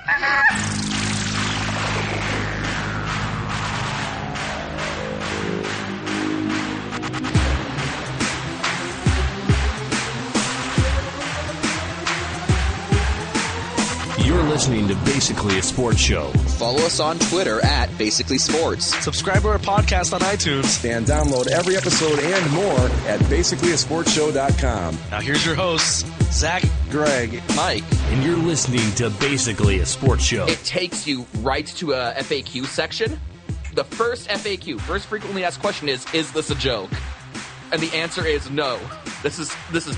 You're listening to Basically a Sports Show. Follow us on Twitter at Basically Sports. Subscribe to our podcast on iTunes. And download every episode and more at basicallyasportshow.com. Now here's your hosts, Zach, Greg, Mike. And you're listening to Basically a Sports Show. It takes you right to a FAQ section. The first FAQ, first frequently asked question is this a joke? And the answer is no. This is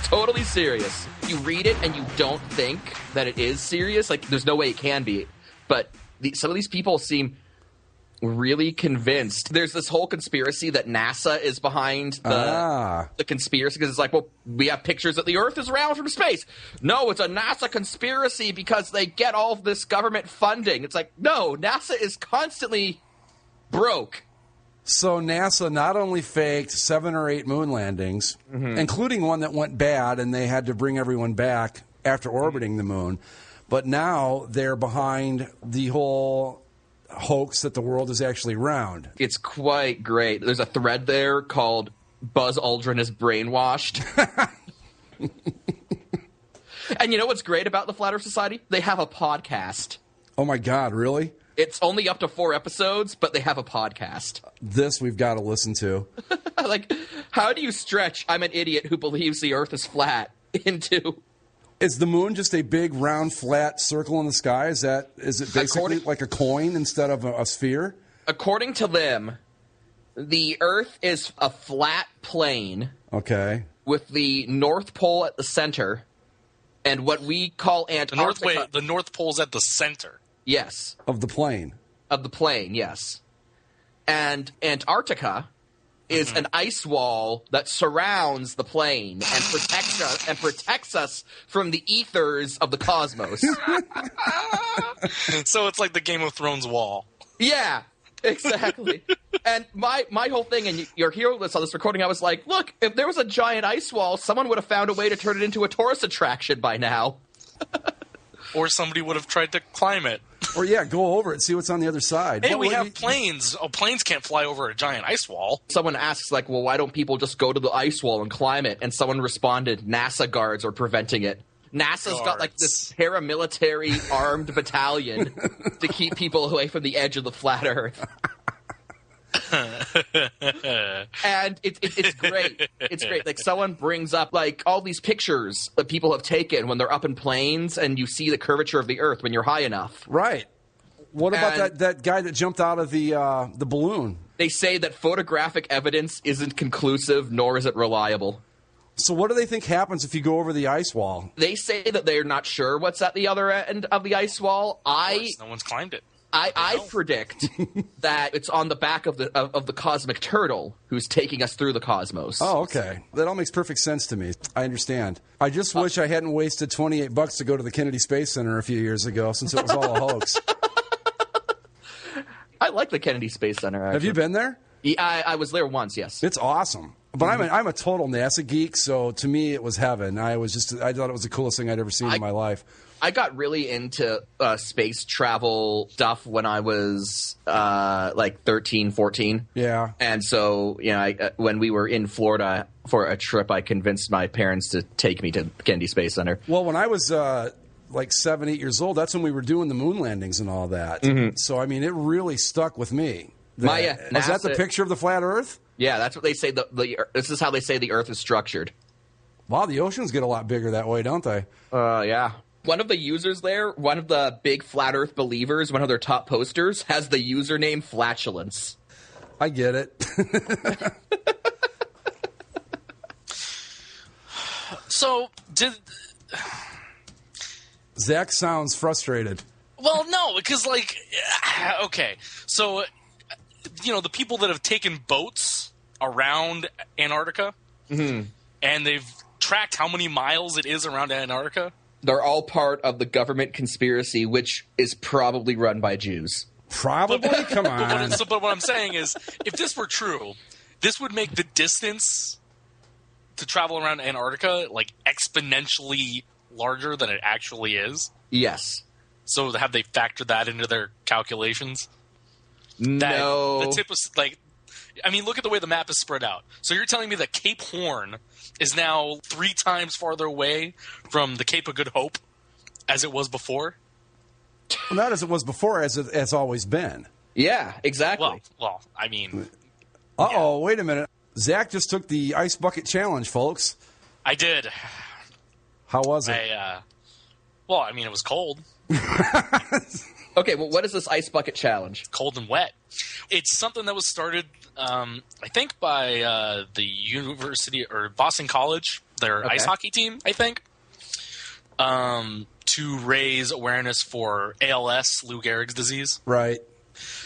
totally serious. You read it and you don't think that it is serious. Like, there's no way it can be. But some of these people seem really convinced. There's this whole conspiracy that NASA is behind the conspiracy, because it's like, well, we have pictures that the Earth is round from space. No, it's a NASA conspiracy because they get all of this government funding. It's like, no, NASA is constantly broke. So NASA not only faked 7 or 8 moon landings, including one that went bad and they had to bring everyone back after orbiting the moon, but now they're behind the whole hoax that the world is actually round. It's quite great. There's a thread there called Buzz Aldrin is brainwashed. And you know what's great about the Flat Earth Society? They have a podcast. Oh my God, really? It's only up to 4 episodes, but they have a podcast. This we've got to listen to. Like, how do you stretch I'm an idiot who believes the Earth is flat into... Is the moon just a big, round, flat circle in the sky? Is it basically like a coin instead of a sphere? According to them, the Earth is a flat plane. Okay. With the North Pole at the center, and what we call Antarctica... The North Pole's at the center. Yes. Of the plane. Of the plane, yes. And Antarctica is an ice wall that surrounds the plane and protects us from the ethers of the cosmos. So it's like the Game of Thrones wall. Yeah, exactly. And my whole thing, and you're hearing this on this recording, I was like, look, if there was a giant ice wall, someone would have found a way to turn it into a tourist attraction by now. Or somebody would have tried to climb it. Or, yeah, go over it, see what's on the other side. Hey, we have planes. Oh, planes can't fly over a giant ice wall. Someone asks, like, well, why don't people just go to the ice wall and climb it? And someone responded, NASA guards are preventing it. NASA's got, like, this paramilitary armed battalion to keep people away from the edge of the flat Earth. And it's great. It's great. Like, someone brings up, like, all these pictures that people have taken when they're up in planes and you see the curvature of the Earth when you're high enough. Right. What about that guy that jumped out of the balloon? They say that photographic evidence isn't conclusive, nor is it reliable. So what do they think happens if you go over the ice wall? They say that they're not sure what's at the other end of the ice wall. No one's climbed it. I predict that it's on the back of the cosmic turtle who's taking us through the cosmos. Oh, okay. That all makes perfect sense to me. I understand. I just wish I hadn't wasted $28 to go to the Kennedy Space Center a few years ago, since it was all a hoax. I like the Kennedy Space Center, actually. Have you been there? Yeah, I was there once, yes. It's awesome. But I'm a total NASA geek, so to me it was heaven. I thought it was the coolest thing I'd ever seen in my life. I got really into space travel stuff when I was like 13, 14. Yeah. And so, you know, when we were in Florida for a trip, I convinced my parents to take me to Kennedy Space Center. Well, when I was like 7, 8 years old, that's when we were doing the moon landings and all that. Mm-hmm. So, I mean, it really stuck with me. Was that the picture of the flat Earth? Yeah, that's what they say. This is how they say the Earth is structured. Wow, the oceans get a lot bigger that way, don't they? Yeah. One of the users there, one of the big flat Earth believers, one of their top posters, has the username Flatulence. I get it. So, Zach sounds frustrated. Well, no, because, like, okay. So, you know, the people that have taken boats around Antarctica, and they've tracked how many miles it is around Antarctica. They're all part of the government conspiracy, which is probably run by Jews. Probably? Come on. But what I'm saying is, if this were true, this would make the distance to travel around Antarctica, like, exponentially larger than it actually is. Yes. So have they factored that into their calculations? No. The tip was like, I mean, look at the way the map is spread out. So you're telling me that Cape Horn is now 3 times farther away from the Cape of Good Hope as it was before? Well, not as it was before, as it has always been. Yeah, exactly. Well, I mean... Uh-oh, wait a minute. Zach just took the Ice Bucket Challenge, folks. I did. How was it? Well, I mean, it was cold. Okay, well, what is this Ice Bucket Challenge? Cold and wet. It's something that was started, I think, by the University or Boston College, their ice hockey team, I think, to raise awareness for ALS, Lou Gehrig's disease. Right.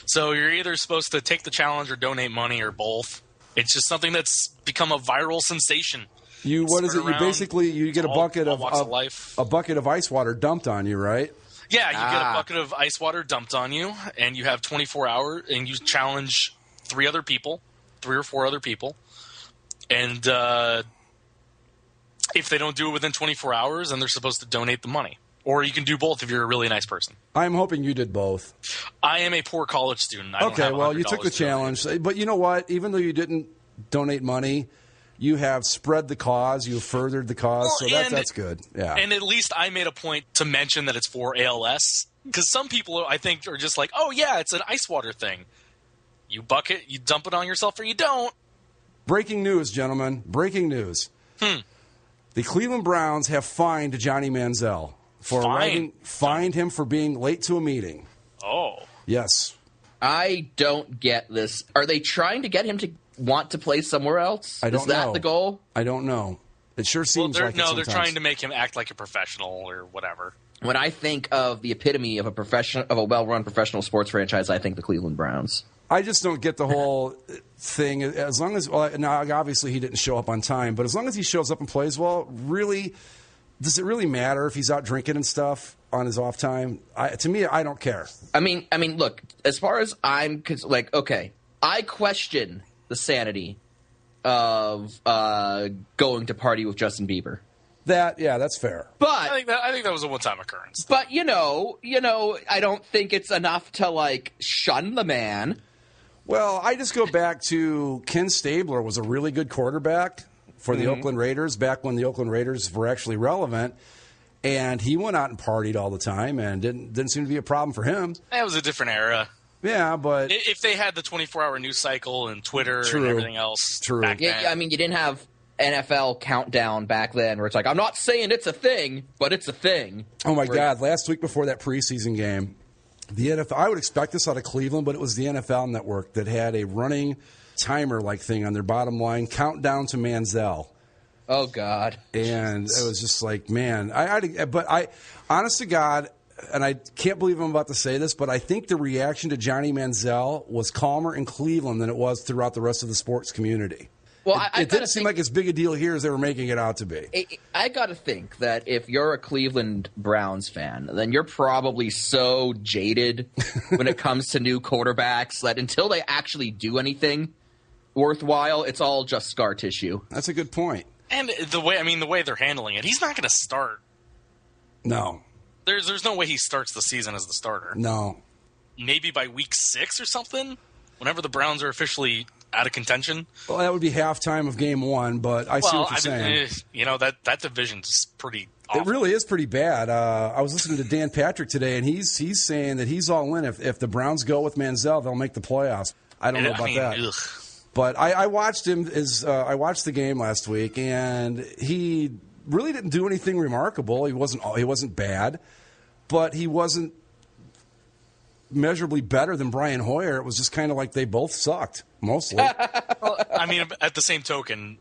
So you're either supposed to take the challenge or donate money or both. It's just something that's become a viral sensation. What is it? You basically get a bucket of ice water dumped on you, right? Yeah, you get a bucket of ice water dumped on you, and you have 24 hours, and you challenge 3 or 4 other people. And if they don't do it within 24 hours, then they're supposed to donate the money. Or you can do both if you're a really nice person. I'm hoping you did both. I am a poor college student. Okay, well, you took the challenge. But you know what? Even though you didn't donate money, you have spread the cause. You have furthered the cause. Well, so that's good. Yeah. And at least I made a point to mention that it's for ALS. Because some people, I think, are just like, oh, yeah, it's an ice water thing. You bucket, you dump it on yourself, or you don't. Breaking news, gentlemen. Breaking news. The Cleveland Browns have fined Johnny Manziel. Fined him for being late to a meeting. Oh. Yes. I don't get this. Are they trying to get him to want to play somewhere else? I don't know. Is that the goal? I don't know. It sure seems like it sometimes. They're trying to make him act like a professional or whatever. When I think of the epitome of a well-run professional sports franchise, I think the Cleveland Browns. I just don't get the whole thing. As long as now, obviously he didn't show up on time, but as long as he shows up and plays well, really, does it really matter if he's out drinking and stuff on his off time? To me, I don't care. I mean, look. As far as I'm okay, I question the sanity of going to party with Justin Bieber. That's fair. But I think that was a one-time occurrence. But you know, I don't think it's enough to shun the man. Well, I just go back to Ken Stabler was a really good quarterback for the Oakland Raiders back when the Oakland Raiders were actually relevant, and he went out and partied all the time, and didn't seem to be a problem for him. That was a different era. Yeah, but if they had the 24-hour news cycle and Twitter and everything else, back then. Yeah, I mean, you didn't have NFL countdown back then where it's like, I'm not saying it's a thing, but it's a thing. Oh my God! Last week before that preseason game, the NFL. I would expect this out of Cleveland, but it was the NFL Network that had a running timer-like thing on their bottom line, countdown to Manziel. Oh God! And it was just like, man, I honest to God, and I can't believe I'm about to say this, but I think the reaction to Johnny Manziel was calmer in Cleveland than it was throughout the rest of the sports community. Well, it didn't seem like as big a deal here as they were making it out to be. I got to think that if you're a Cleveland Browns fan, then you're probably so jaded when it comes to new quarterbacks that until they actually do anything worthwhile, it's all just scar tissue. That's a good point. And the way they're handling it, he's not going to start. No. There's no way he starts the season as the starter. No. Maybe by week 6 or something, whenever the Browns are officially out of contention. Well, that would be halftime of game 1, but I see what you're saying. That division's pretty awful. It really is pretty bad. I was listening to Dan Patrick today, and he's saying that he's all in. If the Browns go with Manziel, they'll make the playoffs. I don't know about that. Ugh. But I watched him. I watched the game last week, and he really didn't do anything remarkable. He wasn't bad, but he wasn't measurably better than Brian Hoyer. It was just kind of like they both sucked, mostly. Well, I mean, at the same token,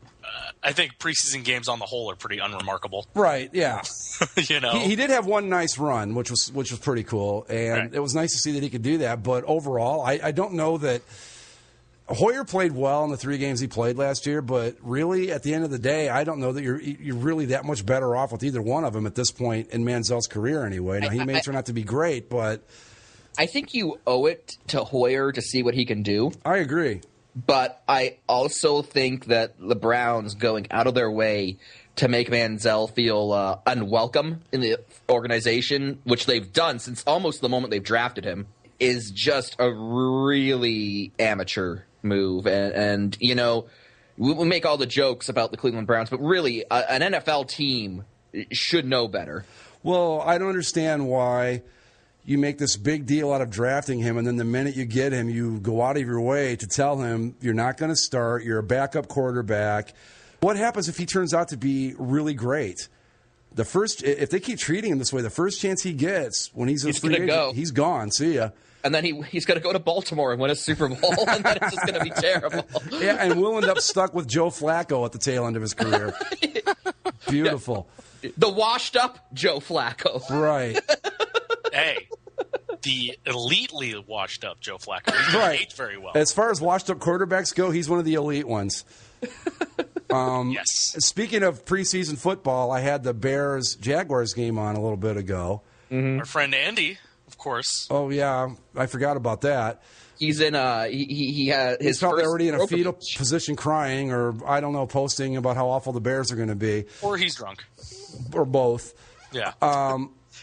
I think preseason games on the whole are pretty unremarkable. Right, yeah. He did have one nice run, which was pretty cool, and It was nice to see that he could do that. But overall, I don't know that Hoyer played well in the 3 games he played last year, but really, at the end of the day, I don't know that you're really that much better off with either one of them at this point in Manziel's career anyway. Now, he may turn out to be great, but I think you owe it to Hoyer to see what he can do. I agree. But I also think that the Browns going out of their way to make Manziel feel unwelcome in the organization, which they've done since almost the moment they've drafted him, is just a really amateur move. And you know, we make all the jokes about the Cleveland Browns, but really, an NFL team should know better. Well, I don't understand why you make this big deal out of drafting him, and then the minute you get him, you go out of your way to tell him you're not going to start, you're a backup quarterback. What happens if he turns out to be really great? If they keep treating him this way, the first chance he gets when he's a free agent, he's gone. See ya. And then he's going to go to Baltimore and win a Super Bowl, and then it's just going to be terrible. Yeah, and we'll end up stuck with Joe Flacco at the tail end of his career. Beautiful. Yeah. The washed-up Joe Flacco. Right. Hey, the elitely washed-up Joe Flacco. He's going to age very well. As far as washed-up quarterbacks go, he's one of the elite ones. Yes. Speaking of preseason football, I had the Bears-Jaguars game on a little bit ago. Mm-hmm. Our friend Andy, of course. Oh, yeah. I forgot about that. He's in he had his He's probably first already in a fetal position crying, or, I don't know, posting about how awful the Bears are going to be. Or he's drunk. Or both. Yeah.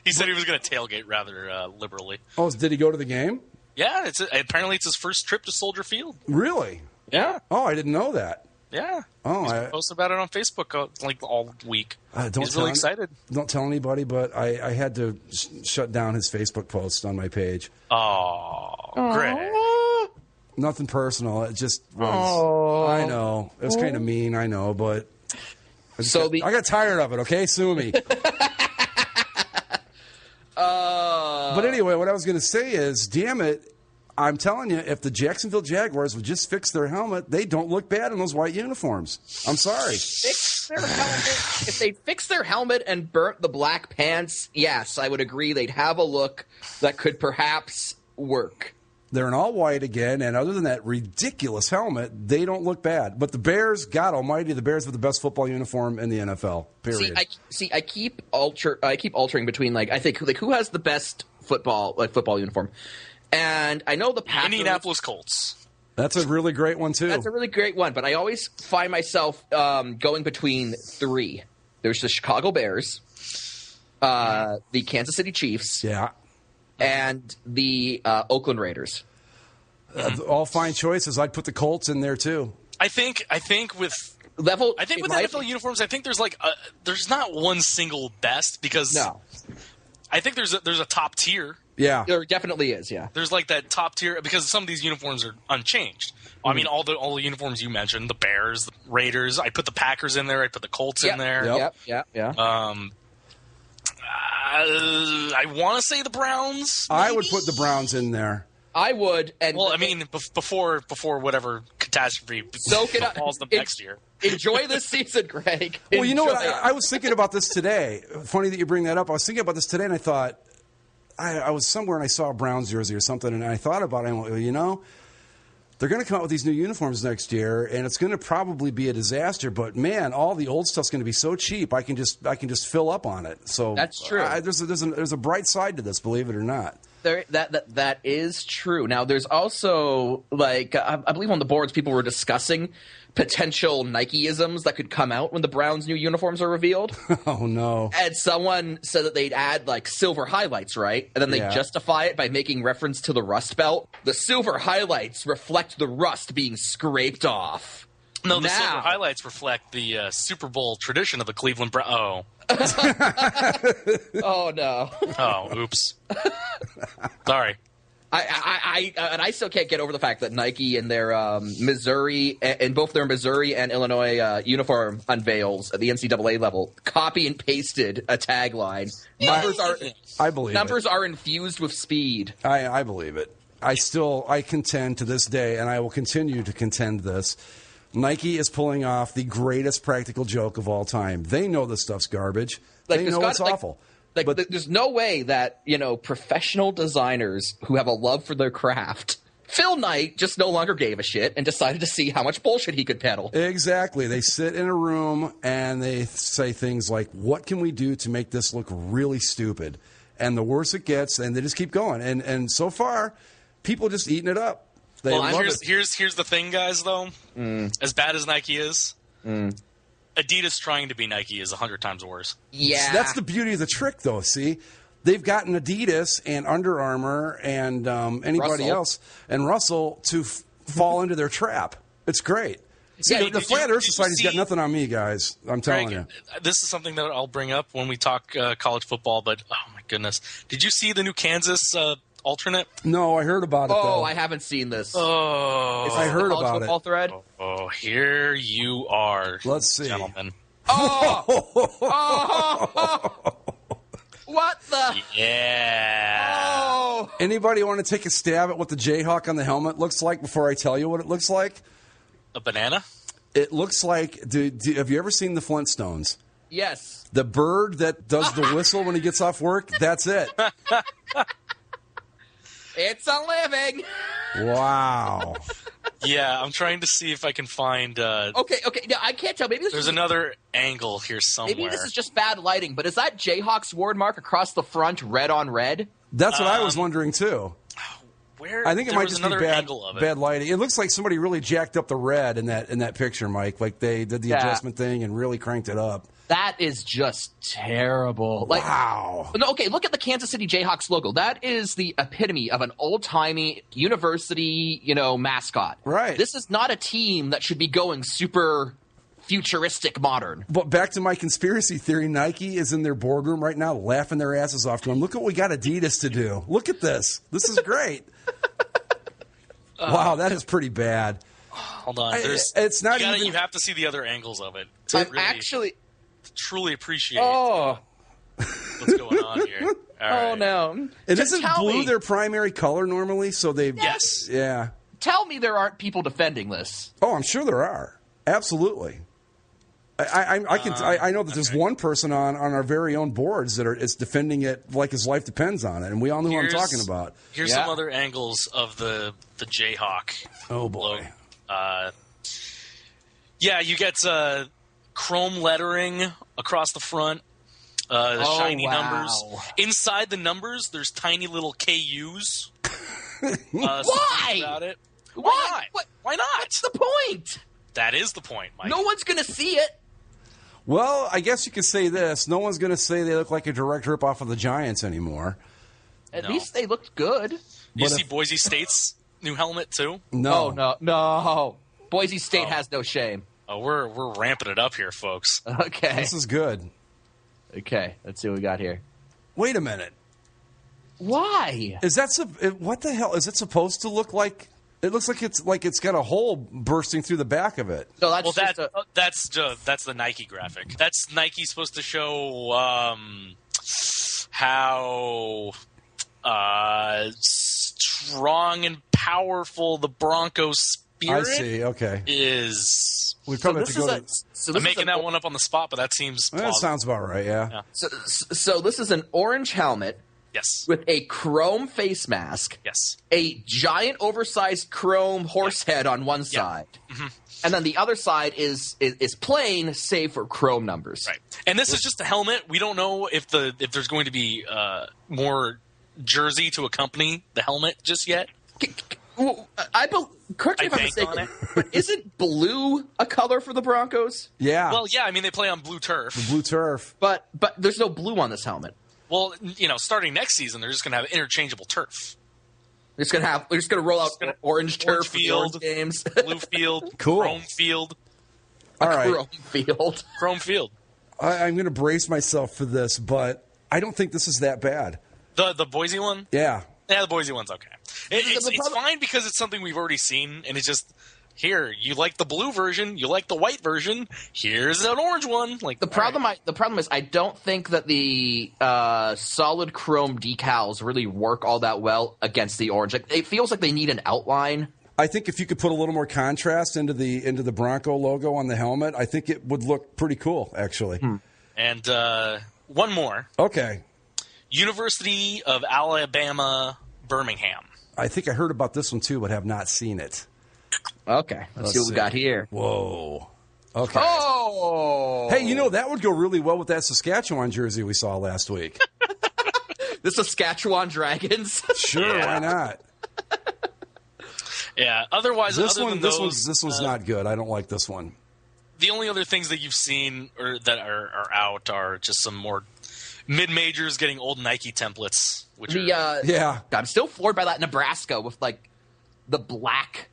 He said he was going to tailgate rather liberally. Oh, did he go to the game? Yeah. Apparently it's his first trip to Soldier Field. Really? Yeah. Oh, I didn't know that. Yeah. Oh, He's posted about it on Facebook like all week. He's really excited. Don't tell anybody, but I had to shut down his Facebook post on my page. Oh, Greg. Nothing personal. It just was. I know. It was kind of mean, I know, but I got tired of it, okay? Sue me. But anyway, what I was going to say is, damn it, I'm telling you, if the Jacksonville Jaguars would just fix their helmet, they don't look bad in those white uniforms. I'm sorry. Fix their helmet. If they fixed their helmet and burnt the black pants, yes, I would agree they'd have a look that could perhaps work. They're in all white again, and other than that ridiculous helmet, they don't look bad. But the Bears, God almighty, the Bears have the best football uniform in the NFL, period. I keep altering between, I think, who has the best football uniform? And I know the Packers. Indianapolis Colts. That's a really great one, too. That's a really great one, but I always find myself going between three. There's the Chicago Bears, the Kansas City Chiefs, and the Oakland Raiders. All fine choices. I'd put the Colts in there, too. I think with NFL uniforms, I think there's there's not one single best because I think there's a top tier. Yeah, there definitely is. Yeah, there's that top tier because some of these uniforms are unchanged. I mean, all the uniforms you mentioned, the Bears, the Raiders. I put the Packers in there. I put the Colts in there. Yeah. I want to say the Browns. Maybe? I would put the Browns in there. I would. And I mean, before whatever catastrophe falls them next year. Enjoy this season, Greg. Well, you know what? I was thinking about this today. Funny that you bring that up. I was thinking about this today, and I thought, I was somewhere and I saw a Browns jersey or something, and I thought about it. I went, they're going to come out with these new uniforms next year, and it's going to probably be a disaster. But man, all the old stuff's going to be so cheap. I can just fill up on it. So that's true. There's a bright side to this, believe it or not. That is true. Now, there's also I believe on the boards people were discussing potential Nike-isms that could come out when the Browns' new uniforms are revealed. Oh no! And someone said that they'd add silver highlights, right? And then they justify it by making reference to the Rust Belt. The silver highlights reflect the rust being scraped off. No, the silver highlights reflect the Super Bowl tradition of the Cleveland Browns. Oh. Oh no! Oh, oops. Sorry. I still can't get over the fact that Nike in their Missouri and both their Missouri and Illinois uniform unveils at the NCAA level copy and pasted a tagline. Numbers are infused with speed. I believe it. I contend to this day, and I will continue to contend this. Nike is pulling off the greatest practical joke of all time. They know this stuff's garbage. They know it's awful. But there's no way that, professional designers who have a love for their craft, Phil Knight just no longer gave a shit and decided to see how much bullshit he could peddle. Exactly. They sit in a room and they say things like, what can we do to make this look really stupid? And the worse it gets, and they just keep going. And so far, people are just eating it up. Here's the thing, guys, though. As bad as Nike is, Adidas trying to be Nike is 100 times worse. Yeah. That's the beauty of the trick, though, see? They've gotten Adidas and Under Armour and anybody Russell. else and Russell to fall into their trap. It's great. See, Yeah, the Flat Earth Society's got nothing on me, guys. I'm telling Greg, you. this is something that I'll bring up when we talk college football, but oh my goodness. Did you see the new Kansas alternate? No, I heard about it, though. I haven't seen this. Oh, Is I this heard the college about football it. thread? Oh, here you are. Let's see. Gentlemen. What the? Yeah. Oh. Anybody want to take a stab at what the Jayhawk on the helmet looks like before I tell you what it looks like? A banana? It looks like, have you ever seen the Flintstones? Yes. The bird that does the whistle when he gets off work? That's it. It's a living. Wow. Yeah, I'm trying to see if I can find. Okay. Now, I can't tell. Maybe There's another angle here somewhere. Maybe this is just bad lighting, but is that Jayhawks ward mark across the front, red on red? That's what I was wondering, too. Where? I think it there might was just be another angle of it. bad lighting. It looks like somebody really jacked up the red in that picture, Mike. Like they did the adjustment thing and really cranked it up. That is just terrible. Like, wow. No, okay, look at the Kansas City Jayhawks logo. That is the epitome of an old-timey university, mascot. Right. This is not a team that should be going super futuristic modern. But back to my conspiracy theory, Nike is in their boardroom right now laughing their asses off to them. Look what we got Adidas to do. Look at this. This is great. Wow, that is pretty bad. Hold on. It's not even. You have to see the other angles of it. I'm Really actually... truly appreciate Oh. what's going on here. All right. Oh, no. And Just isn't tell blue me. their primary color normally? So they've. Yes. Yeah. Tell me there aren't people defending this. Oh, I'm sure there are. Absolutely. I know that there's one person on our very own boards that is defending it like his life depends on it, and we all know who I'm talking about. Here's some other angles of the Jayhawk. Oh boy. Yeah, you get chrome lettering across the front, the shiny numbers. Inside the numbers, there's tiny little KUs. Why? About it. Why? Why not? What's the point? That is the point, Mike. No one's going to see it. Well, I guess you could say this. No one's going to say they look like a direct ripoff of the Giants anymore. At least they looked good. You see Boise State's new helmet, too? No. Oh, no. Boise State has no shame. Oh, we're ramping it up here, folks. Okay. This is good. Okay, let's see what we got here. Wait a minute. Why? Is that what the hell is it supposed to look like? It looks like it's got a hole bursting through the back of it. So that's that's the Nike graphic. That's Nike supposed to show how strong and powerful the Broncos spirit I see. Okay. is. We probably have to go to. I'm making that one up on the spot, but that seems plausible. That sounds about right. Yeah. So this is an orange helmet. Yes. With a chrome face mask. Yes. A giant oversized chrome horse head on one side. Mm-hmm. And then the other side is plain, save for chrome numbers. Right. And this is just a helmet. We don't know if there's going to be more jersey to accompany the helmet just yet. Correct me if I'm mistaken, but isn't blue a color for the Broncos? Yeah. Well, yeah. I mean, they play on blue turf. The blue turf. But there's no blue on this helmet. Well, starting next season, they're just going to have interchangeable turf. They're just going to roll out orange turf field, for the orange games. Blue field, cool. Chrome field. All right. Chrome field. I'm going to brace myself for this, but I don't think this is that bad. The Boise one? Yeah. Yeah, the Boise one's okay. It's fine because it's something we've already seen, and it's just, here, you like the blue version, you like the white version, here's an orange one. The problem is I don't think that the solid chrome decals really work all that well against the orange. It feels like they need an outline. I think if you could put a little more contrast into the Bronco logo on the helmet, I think it would look pretty cool, actually. And one more. Okay. University of Alabama, Birmingham. I think I heard about this one too, but have not seen it. Okay, let's see what we got here. Whoa. Okay. Oh! Hey, that would go really well with that Saskatchewan jersey we saw last week. The Saskatchewan Dragons? Sure, why not? Yeah, otherwise, this other one, than this one's not good. I don't like this one. the only other things that you've seen or that are out are just some more mid-majors getting old Nike templates. Which I'm still floored by that Nebraska with like the black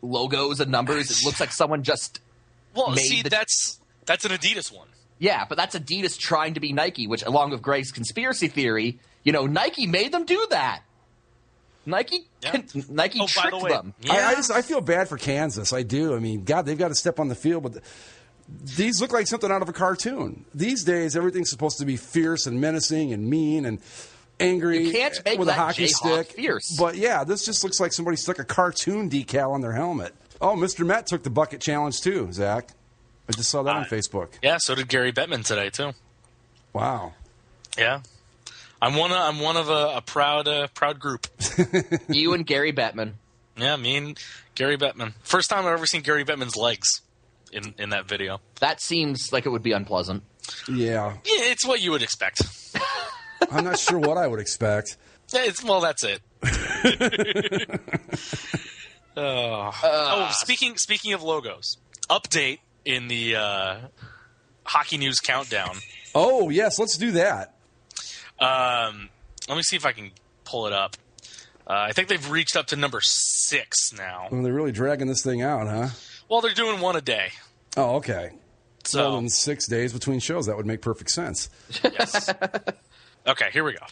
logos and numbers. It looks like someone just made that's an Adidas one. Yeah, but that's Adidas trying to be Nike, which, along with Greg's conspiracy theory, Nike made them do that. Nike tricked them. Yeah. I feel bad for Kansas. I do. I mean, God, they've got to step on the field, but these look like something out of a cartoon. These days, everything's supposed to be fierce and menacing and mean and angry. You can't make with that a hockey Jayhawk stick. Fierce. But yeah, this just looks like somebody stuck a cartoon decal on their helmet. Oh, Mr. Met took the bucket challenge too, Zach. I just saw that on Facebook. Yeah, so did Gary Bettman today too. Wow. Yeah. I'm one of a proud group. You and Gary Bettman. Yeah, me and Gary Bettman. First time I've ever seen Gary Bettman's legs in that video. That seems like it would be unpleasant. Yeah. Yeah, it's what you would expect. I'm not sure what I would expect. That's it. Speaking of logos, update in the Hockey News Countdown. Oh, yes, let's do that. Let me see if I can pull it up. I think they've reached up to number 6 now. Well, they're really dragging this thing out, huh? Well, they're doing one a day. Oh, okay. So more than 6 days between shows. That would make perfect sense. Yes. Okay, here we go.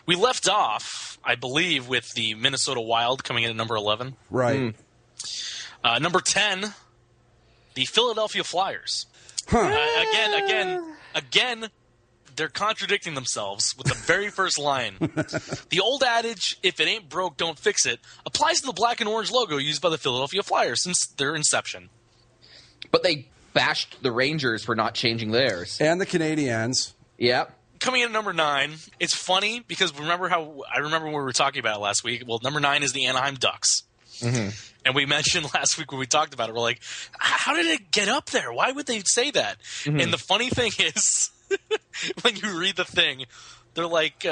We left off, I believe, with the Minnesota Wild coming in at number 11. Right. Number 10, the Philadelphia Flyers. Huh. Again, they're contradicting themselves with the very first line. The old adage, if it ain't broke, don't fix it, applies to the black and orange logo used by the Philadelphia Flyers since their inception. But they bashed the Rangers for not changing theirs. And the Canadiens. Yep. Coming in at number 9, it's funny because I remember when we were talking about it last week. Well, number 9 is the Anaheim Ducks. Mm-hmm. And we mentioned last week when we talked about it, we're like, how did it get up there? Why would they say that? Mm-hmm. And the funny thing is, when you read the thing, they're like,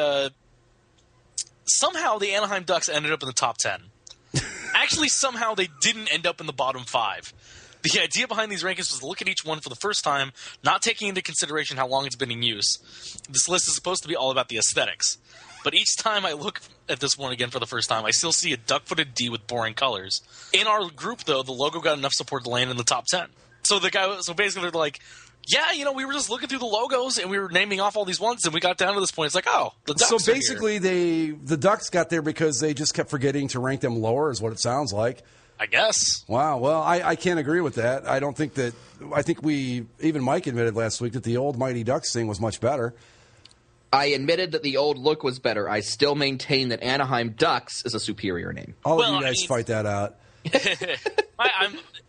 somehow the Anaheim Ducks ended up in the top 10. Actually, somehow they didn't end up in the bottom 5. The idea behind these rankings was to look at each one for the first time, not taking into consideration how long it's been in use. This list is supposed to be all about the aesthetics. But each time I look at this one again for the first time, I still see a duck-footed D with boring colors. In our group, though, the logo got enough support to land in the top 10. So basically they're like, yeah, we were just looking through the logos and we were naming off all these ones, and we got down to this point. It's like, oh, the Ducks So basically the Ducks got there because they just kept forgetting to rank them lower is what it sounds like. I guess. Wow. Well, I can't agree with that. I think even Mike admitted last week that the old Mighty Ducks thing was much better. I admitted that the old look was better. I still maintain that Anaheim Ducks is a superior name. All of you guys fight that out.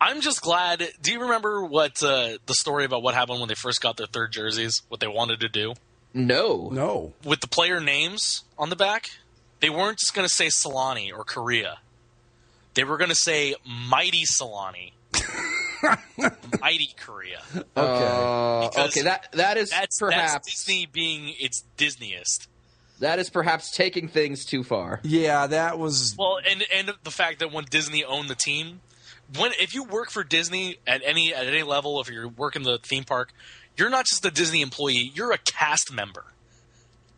I'm just glad. Do you remember what the story about what happened when they first got their third jerseys? What they wanted to do? No. With the player names on the back, they weren't just going to say Solani or Korea. They were going to say Mighty Solani. Mighty Korea. Okay. That's perhaps Disney being its Disneyest. That is perhaps taking things too far. Yeah, that was well, and the fact that when Disney owned the team, if you work for Disney at any level, if you're working the theme park, you're not just a Disney employee; you're a cast member.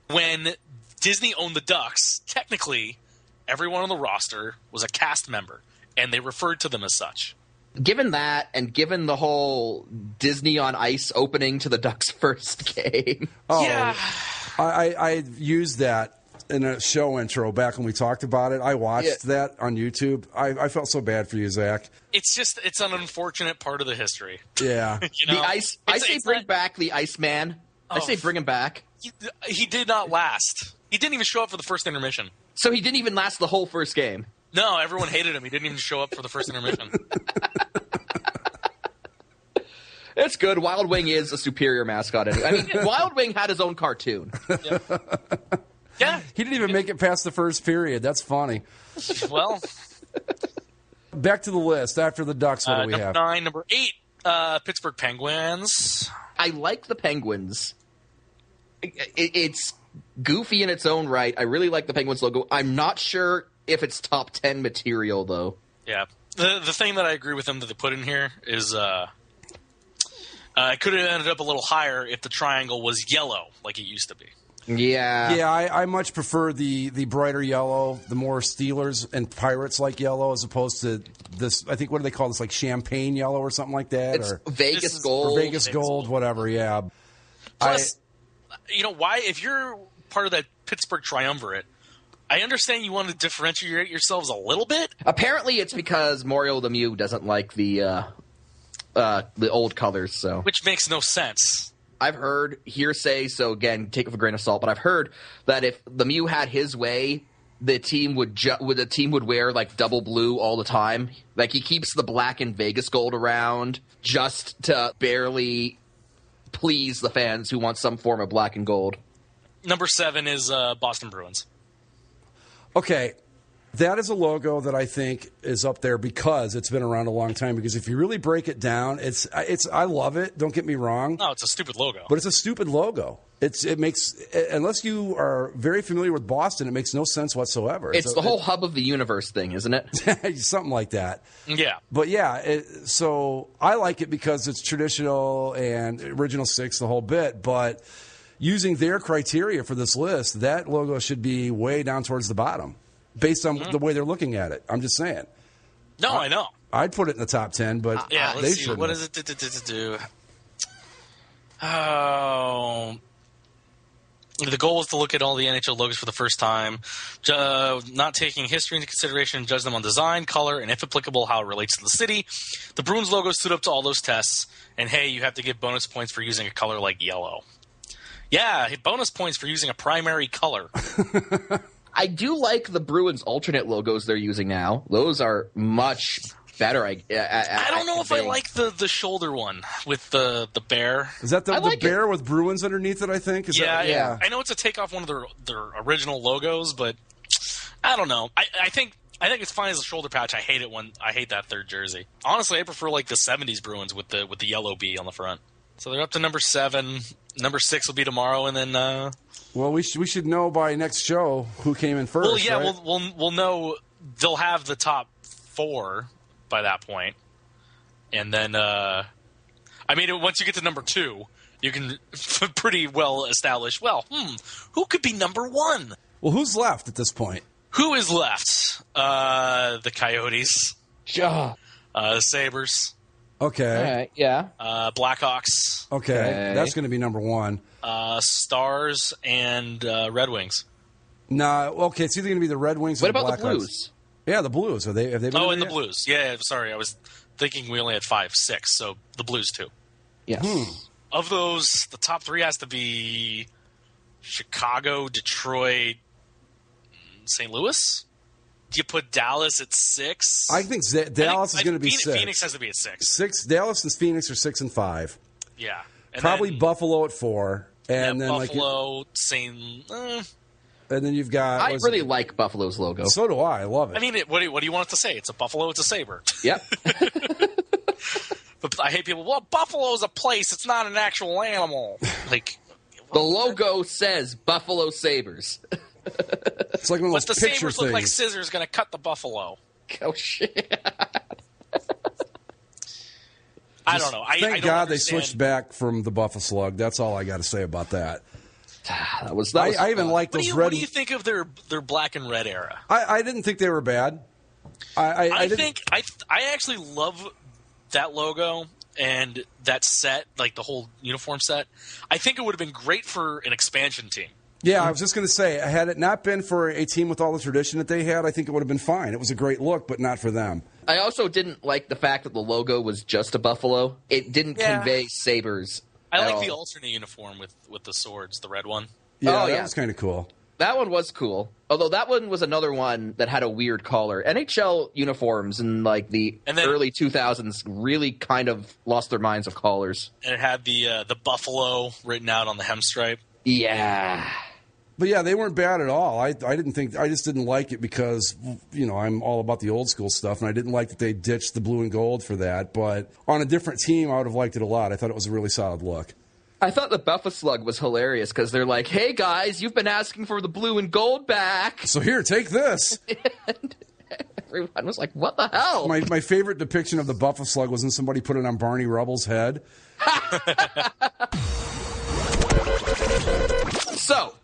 When Disney owned the Ducks, technically, everyone on the roster was a cast member, and they referred to them as such. Given that, and given the whole Disney on Ice opening to the Ducks' first game. Yeah. I used that in a show intro back when we talked about it. I watched that on YouTube. I felt so bad for you, Zach. It's an unfortunate part of the history. Yeah. The Ice. I say bring back the Iceman. I say bring him back. He did not last. He didn't even show up for the first intermission. So he didn't even last the whole first game. No, everyone hated him. He didn't even show up for the first intermission. It's good. Wild Wing is a superior mascot. I mean, Wild Wing had his own cartoon. Yeah. He didn't even make it past the first period. That's funny. Well. Back to the list. After the Ducks, what do we number have? 9, number 8, Pittsburgh Penguins. I like the Penguins. It's goofy in its own right. I really like the Penguins logo. I'm not sure if it's top 10 material, though. Yeah. The thing that I agree with them that they put in here is It could have ended up a little higher if the triangle was yellow, like it used to be. Yeah. I much prefer the brighter yellow, the more Steelers and Pirates like yellow, as opposed to this. I think what do they call this? Like champagne yellow or something like that, It's Vegas gold. or Vegas gold, whatever. Yeah. Plus, why? If you're part of that Pittsburgh triumvirate, I understand you want to differentiate yourselves a little bit. Apparently, it's because Mario Lemieux doesn't like the old colors. So, which makes no sense. I've heard hearsay, so again, take it with a grain of salt. But I've heard that if Lemieux had his way, the team would wear like double blue all the time. Like he keeps the black and Vegas gold around just to barely please the fans who want some form of black and gold. Number 7 is Boston Bruins. Okay, that is a logo that I think is up there because it's been around a long time. Because if you really break it down, it's I love it. Don't get me wrong. No, it's a stupid logo. But it's a stupid logo. It makes, unless you are very familiar with Boston, it makes no sense whatsoever. It's the whole hub of the universe thing, isn't it? Something like that. Yeah. But yeah, so I like it because it's traditional and original 6, the whole bit. But using their criteria for this list, that logo should be way down towards the bottom based on the way they're looking at it. I'm just saying. No, I know. I'd put it in the top 10, but yeah, they let's see. shouldn't. What does it do? Oh, the goal was to look at all the NHL logos for the first time, not taking history into consideration, judge them on design, color, and if applicable, how it relates to the city. The Bruins logo stood up to all those tests, and hey, you have to get bonus points for using a color like yellow. Yeah, bonus points for using a primary color. I do like the Bruins alternate logos they're using now. Those are much better. I don't know if I like the shoulder one with the bear. Is that the bear with Bruins underneath it, I think? Yeah. I know it's a takeoff one of their original logos, but I don't know. I think it's fine as a shoulder patch. I hate that third jersey. Honestly, I prefer like the 70s Bruins with the yellow B on the front. So they're up to number 7. Number 6 will be tomorrow, and then well, we should know by next show who came in first. Well, yeah, right? we'll know. They'll have the top 4 by that point, and then once you get to number 2, you can pretty well establish. Well, who could be number 1? Well, who's left at this point? Who is left? The Coyotes, the Sabres. Okay. All right, yeah. Blackhawks. Okay. That's going to be number 1. Stars and Red Wings. Nah, okay, it's either going to be the Red Wings or what the about Blackhawks. the Blues? Yeah, the Blues. Have they been and the yet? Blues. Yeah, sorry. I was thinking we only had 5, 6, so the Blues too. Yes. Of those, the top 3 has to be Chicago, Detroit, St. Louis. Do you put Dallas at 6? I think Dallas is going to be 6. Phoenix has to be at 6. Dallas and Phoenix are 6 and 5. Yeah. And Probably then, Buffalo at 4. And then Buffalo, St. And then you've got... I really like Buffalo's logo. So do I. I love it. I mean, what do you want it to say? It's a buffalo, it's a saber. Yep. But I hate people, well, Buffalo's a place, it's not an actual animal. Like... The logo says Buffalo Sabres. It's like one of those but the picture sabers look things. like scissors going to cut the buffalo. Oh, shit. I don't know. I Thank don't God understand. they switched back from the Buffalo Slug. That's all I got to say about that. That was I even like those red... What do you think of their black and red era? I didn't think they were bad. I actually love that logo and that set, like the whole uniform set. I think it would have been great for an expansion team. Yeah, I was just going to say, had it not been for a team with all the tradition that they had, I think it would have been fine. It was a great look, but not for them. I also didn't like the fact that the logo was just a buffalo. It didn't convey sabers. I like the alternate uniform with the swords, the red one. Yeah, that was kind of cool. That one was cool. Although that one was another one that had a weird collar. NHL uniforms in like the early 2000s really kind of lost their minds of collars. And it had the buffalo written out on the hem stripe. Yeah. But yeah, they weren't bad at all. I just didn't like it because, I'm all about the old school stuff, and I didn't like that they ditched the blue and gold for that. But on a different team, I would have liked it a lot. I thought it was a really solid look. I thought the Buffalo Slug was hilarious because they're like, hey guys, you've been asking for the blue and gold back. So here, take this. everyone was like, what the hell? My favorite depiction of the Buffalo Slug was when somebody put it on Barney Rubble's head. So,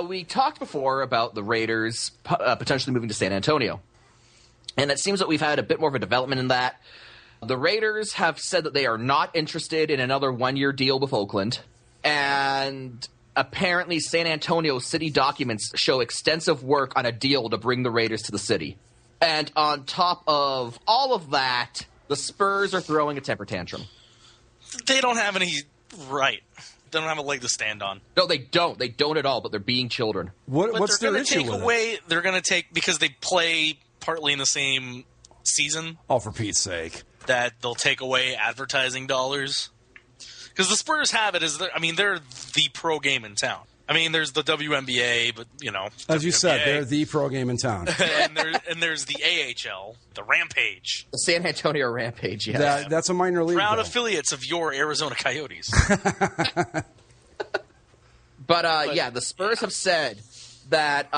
we talked before about the Raiders potentially moving to San Antonio. And it seems that we've had a bit more of a development in that. The Raiders have said that they are not interested in another one-year deal with Oakland. And apparently San Antonio city documents show extensive work on a deal to bring the Raiders to the city. And on top of all of that, the Spurs are throwing a temper tantrum. They don't have any right. They don't have a leg to stand on. No, they don't. They don't at all, but they're being children. What's their issue with it? They're going to take, because they play partly in the same season. Oh, for Pete's sake. That they'll take away advertising dollars. Because the Spurs have it as, they're the pro game in town. I mean, there's the WNBA, but, As you WNBA. said, they're the pro game in town. and there's the AHL, the Rampage. The San Antonio Rampage, yes. That's a minor league. Proud though. affiliates of your Arizona Coyotes. But the Spurs have said that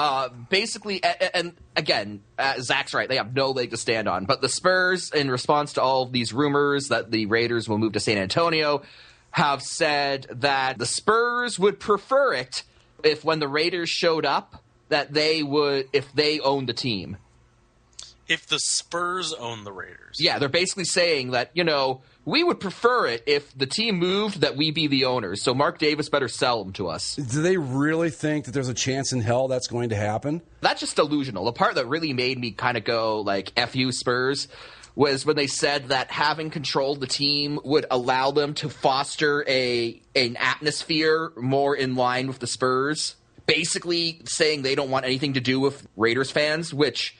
basically, and again, Zach's right, they have no leg to stand on. But the Spurs, in response to all of these rumors that the Raiders will move to San Antonio, have said that the Spurs would prefer it if when the Raiders showed up, that they would, if they owned the team. If the Spurs own the Raiders. Yeah, they're basically saying that, we would prefer it if the team moved, that we be the owners. So Mark Davis better sell them to us. Do they really think that there's a chance in hell that's going to happen? That's just delusional. The part that really made me kind of go, like, F you, Spurs, was when they said that having control of the team would allow them to foster an atmosphere more in line with the Spurs. Basically saying they don't want anything to do with Raiders fans, which,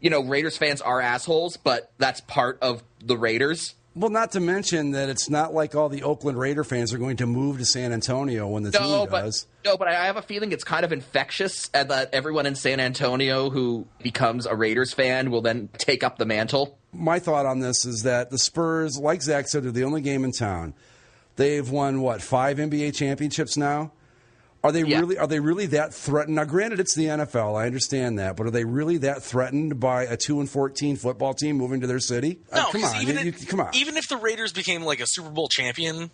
Raiders fans are assholes, but that's part of the Raiders. Well, not to mention that it's not like all the Oakland Raider fans are going to move to San Antonio when the team does. No, but I have a feeling it's kind of infectious, and that everyone in San Antonio who becomes a Raiders fan will then take up the mantle. My thought on this is that the Spurs, like Zach said, are the only game in town. They've won, 5 NBA championships now? Are they really that threatened? Now, granted, it's the NFL. I understand that, but are they really that threatened by a 2-14 football team moving to their city? No, come on, come on. Even if the Raiders became like a Super Bowl champion,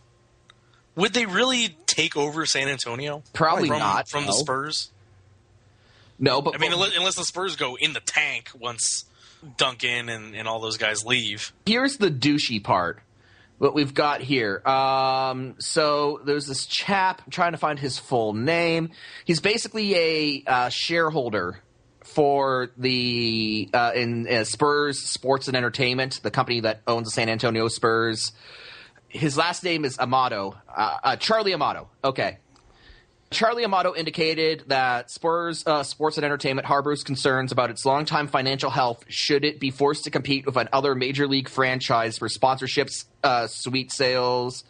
would they really take over San Antonio? Probably not from the Spurs. No, but unless the Spurs go in the tank once Duncan and all those guys leave. Here's the douchey part. What we've got here. So there's this chap. I'm trying to find his full name. He's basically a shareholder for the in Spurs Sports and Entertainment, the company that owns the San Antonio Spurs. His last name is Amato, Charlie Amato. Okay. Charlie Amato indicated that Spurs Sports and Entertainment harbors concerns about its longtime financial health should it be forced to compete with another major league franchise for sponsorships, suite sales,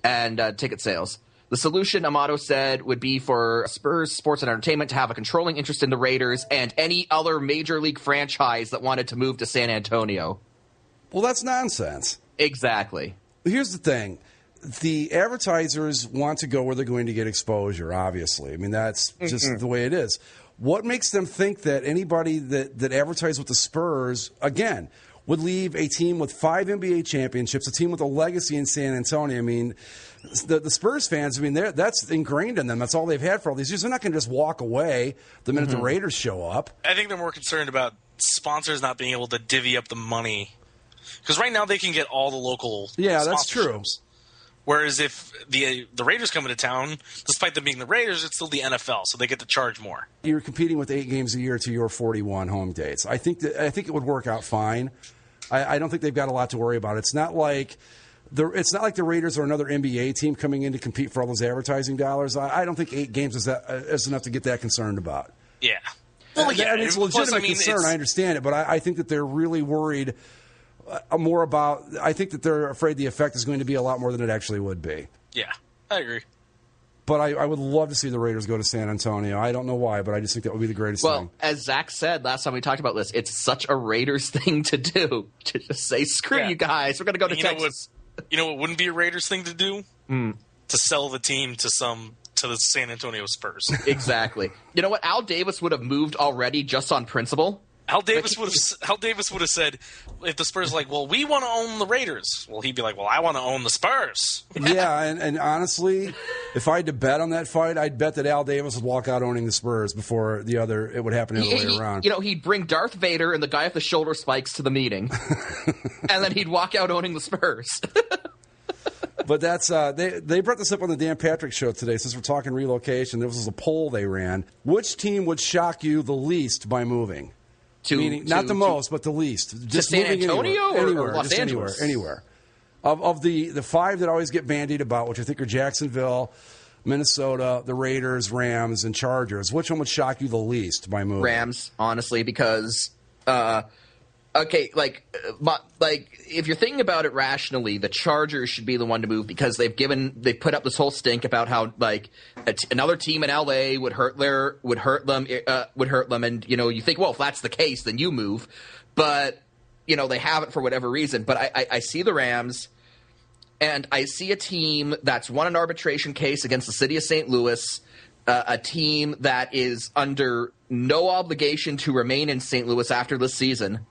and ticket sales. The solution, Amato said, would be for Spurs Sports and Entertainment to have a controlling interest in the Raiders and any other major league franchise that wanted to move to San Antonio. Well, that's nonsense. Exactly. Here's the thing. The advertisers want to go where they're going to get exposure, obviously. I mean, that's just the way it is. What makes them think that anybody that advertised with the Spurs, again, would leave a team with 5 NBA championships, a team with a legacy in San Antonio? I mean, the Spurs fans, that's ingrained in them. That's all they've had for all these years. They're not going to just walk away the minute the Raiders show up. I think they're more concerned about sponsors not being able to divvy up the money. Because right now they can get all the local that's true. Whereas if the Raiders come into town, despite them being the Raiders, it's still the NFL, so they get to charge more. You're competing with 8 games a year to your 41 home dates. I think it would work out fine. I don't think they've got a lot to worry about. It's not like the Raiders are another NBA team coming in to compete for all those advertising dollars. I don't think 8 games is enough to get that concerned about. Yeah. Well, yeah, it's a legitimate concern. I understand it, but I think that they're really worried more about. I think that they're afraid the effect is going to be a lot more than it actually would be. Yeah, I agree. But I would love to see the Raiders go to San Antonio. I don't know why, but I just think that would be the greatest thing. Well, as Zach said last time we talked about this, it's such a Raiders thing to do, to just say, screw you guys, we're going to go to Texas. You know what wouldn't be a Raiders thing to do? To sell the team to the San Antonio Spurs. Exactly. You know what? Al Davis would have moved already just on principle. Al Davis would have said, if the Spurs are like, well, we want to own the Raiders. Well, he'd be like, well, I want to own the Spurs. Yeah, and honestly, if I had to bet on that fight, I'd bet that Al Davis would walk out owning the Spurs before it would happen the other way around. He'd bring Darth Vader and the guy with the shoulder spikes to the meeting, and then he'd walk out owning the Spurs. But that's they brought this up on the Dan Patrick Show today. Since we're talking relocation, there was a poll they ran. Which team would shock you the least by moving? Meaning, not the most, but the least. Just San Antonio anywhere, or Los Angeles? Anywhere. Of the five that always get bandied about, which I think are Jacksonville, Minnesota, the Raiders, Rams, and Chargers, which one would shock you the least by moving? Rams, honestly, because if you're thinking about it rationally, the Chargers should be the one to move because they put up this whole stink about how another team in LA would hurt them, and you think, well, if that's the case, then you move, but they haven't for whatever reason. But I see the Rams, and I see a team that's won an arbitration case against the city of St. Louis, a team that is under no obligation to remain in St. Louis after this season.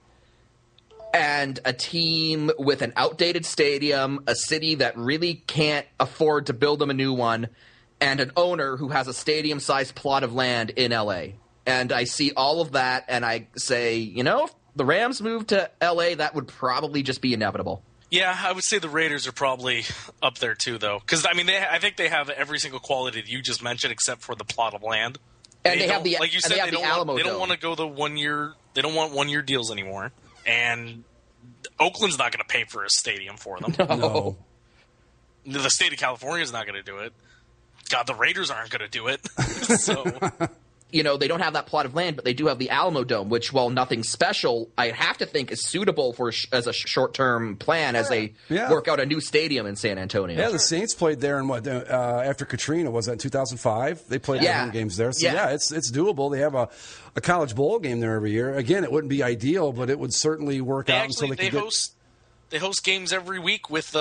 And a team with an outdated stadium, a city that really can't afford to build them a new one, and an owner who has a stadium-sized plot of land in L.A. And I see all of that, and I say, if the Rams move to L.A., that would probably just be inevitable. Yeah, I would say the Raiders are probably up there too, though. Because, I think they have every single quality that you just mentioned except for the plot of land. And they have the like you said, they don't want to go the 1 year. They don't want 1 year deals anymore. And Oakland's not going to pay for a stadium for them. No. The state of California is not going to do it. God, the Raiders aren't going to do it. So, they don't have that plot of land, but they do have the Alamo Dome, which, while nothing special, I have to think is suitable as a short-term plan as they work out a new stadium in San Antonio. Yeah, the Saints played there in after Katrina, was that in 2005? They played their home games there. So, it's doable. They have a college bowl game there every year. Again, it wouldn't be ideal, but it would certainly work out. They host games every week with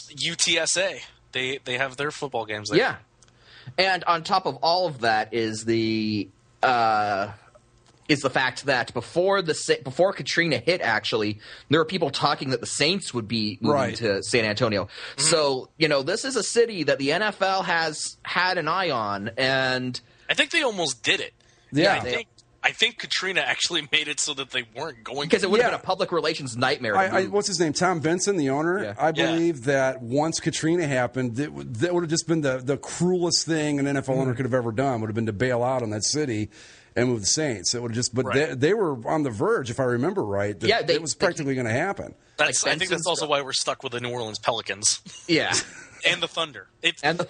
UTSA. They have their football games there. Yeah. And on top of all of that is the fact that before Katrina hit, actually, there were people talking that the Saints would be moving to San Antonio. Mm-hmm. So, this is a city that the NFL has had an eye on, and I think they almost did it. Yeah. I think Katrina actually made it so that they weren't going because it would have been a public relations nightmare. What's his name? Tom Benson, the owner. Yeah. I believe that once Katrina happened, that would have just been the cruelest thing an NFL owner could have ever done. Would have been to bail out on that city and move the Saints. It would have just, but they were on the verge, if I remember right. It was practically going to happen. I think that's also why we're stuck with the New Orleans Pelicans. Yeah. And the Thunder. Thunder.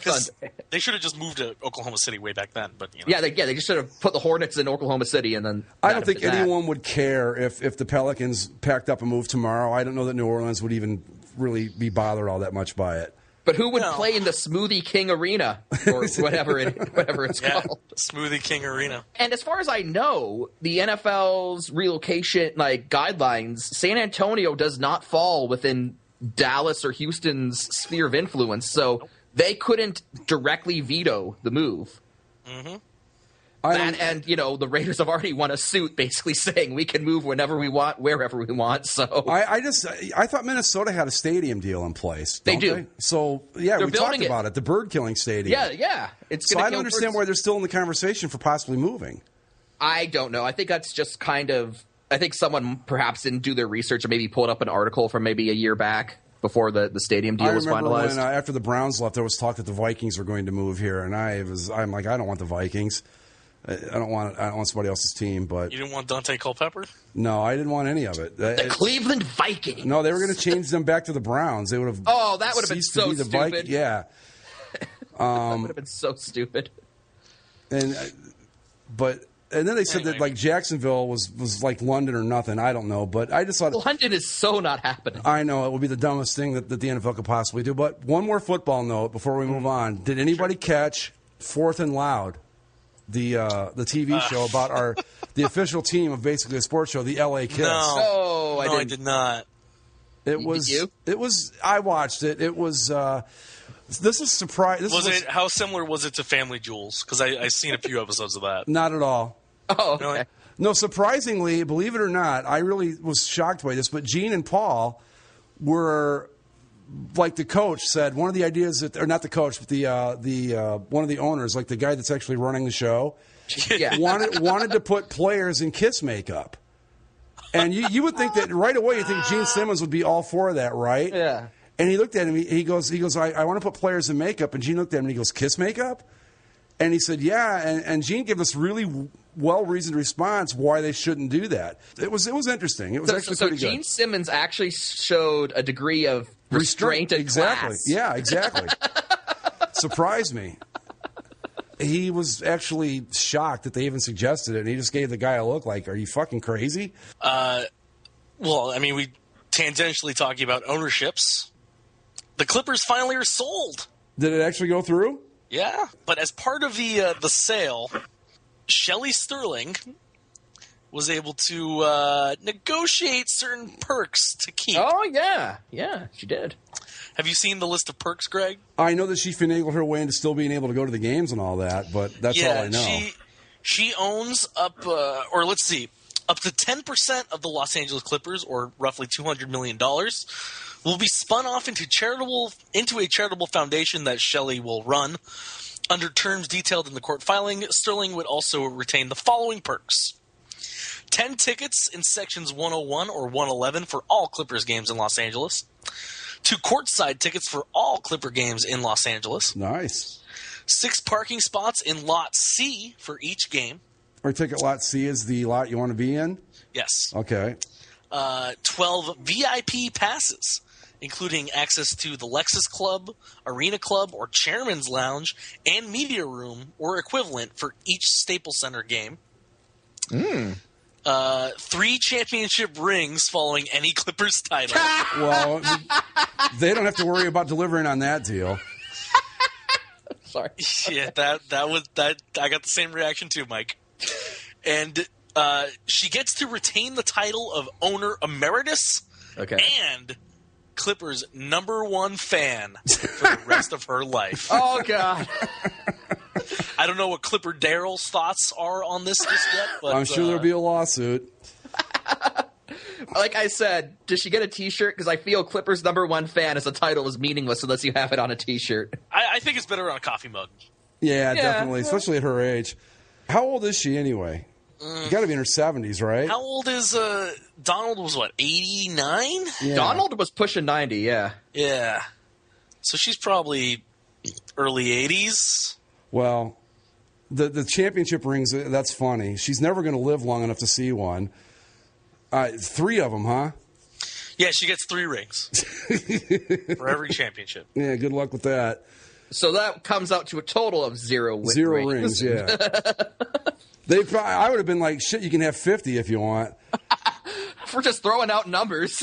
They should have just moved to Oklahoma City way back then. But they just should have put the Hornets in Oklahoma City, and then I don't think anyone would care if the Pelicans packed up and moved tomorrow. I don't know that New Orleans would even really be bothered all that much by it. But who would play in the Smoothie King Arena or whatever it's called? Smoothie King Arena. And as far as I know, the NFL's relocation guidelines, San Antonio does not fall within Dallas or Houston's sphere of influence, so they couldn't directly veto the move. Mm-hmm. And the Raiders have already won a suit basically saying we can move whenever we want, wherever we want. So I thought Minnesota had a stadium deal in place. They do. So we talked about it, the bird killing stadium. Yeah. So I don't understand why they're still in the conversation for possibly moving. I don't know. I think that's just kind of. I think someone perhaps didn't do their research or maybe pulled up an article from maybe a year back before the stadium deal was finalized. I remember when after the Browns left, there was talk that the Vikings were going to move here, and I'm like, I don't want the Vikings. I don't want somebody else's team. But you didn't want Dante Culpepper? No, I didn't want any of it. The Cleveland Vikings. No, they were going to change them back to the Browns. They would have. Oh, that would have been so stupid. Yeah, that would have been so stupid. And then they said that Jacksonville was like London or nothing. I don't know, but I just thought London is so not happening. I know it would be the dumbest thing that the NFL could possibly do. But one more football note before we move on: did anybody catch Fourth and Loud, the TV show about the official team of basically a sports show, the LA Kids? No, I did not. It was. Did you? It was. I watched it. It was. This is surprising. How similar was it to Family Jewels? Because I seen a few episodes of that. Not at all. Oh, okay. Really? No, surprisingly, believe it or not, I really was shocked by this, but Gene and Paul were, like the coach said, one of the ideas that, or not the coach, but the one of the owners, like the guy that's actually running the show, wanted to put players in Kiss makeup. And you would think that right away, you think Gene Simmons would be all for that, right? Yeah. And he looked at him, he goes, I want to put players in makeup. And Gene looked at him and he goes, Kiss makeup? And he said, yeah. And Gene gave us really well-reasoned response why they shouldn't do that. It was interesting. It was actually pretty good. So Gene Simmons actually showed a degree of restraint and exactly. class. Yeah, exactly. Surprised me. He was actually shocked that they even suggested it, and he just gave the guy a look like, are you fucking crazy? Well, I mean, we tangentially talking about ownerships. The Clippers finally are sold. Did it actually go through? Yeah, but as part of the sale, Shelley Sterling was able to negotiate certain perks to keep. Oh, yeah. Yeah, she did. Have you seen the list of perks, Greg? I know that she finagled her way into still being able to go to the games and all that, but that's all I know. She owns up to 10% of the Los Angeles Clippers, or roughly $200 million, will be spun off into a charitable foundation that Shelley will run. Under terms detailed in the court filing, Sterling would also retain the following perks. 10 tickets in sections 101 or 111 for all Clippers games in Los Angeles. 2 courtside tickets for all Clipper games in Los Angeles. Nice. 6 parking spots in Lot C for each game. Or ticket lot C is the lot you want to be in? Yes. Okay. 12 VIP passes, including access to the Lexus Club, Arena Club, or Chairman's Lounge, and Media Room, or equivalent, for each Staples Center game. 3 championship rings following any Clippers title. Well, they don't have to worry about delivering on that deal. Sorry. Yeah, that was that. I got the same reaction too, Mike. And she gets to retain the title of owner emeritus and Clippers #1 fan for the rest of her life. Oh, God. I don't know what Clipper Daryl's thoughts are on this just yet, but I'm sure there'll be a lawsuit. Like I said, does she get a T-shirt? Because I feel Clippers #1 fan as a title is meaningless unless you have it on a T-shirt. I think it's better on a coffee mug. Yeah, definitely, especially at her age. How old is she anyway? You got to be in her 70s, right? How old is Donald? Was what, 89? Yeah. Donald was pushing 90. Yeah. Yeah. So she's probably early 80s. Well, the championship rings, that's funny. She's never going to live long enough to see one. 3 of them, huh? Yeah, she gets 3 rings for every championship. Yeah, good luck with that. So that comes out to a total of 0 0 rings, yeah. I would have been like, shit, you can have 50 if you want. For just throwing out numbers.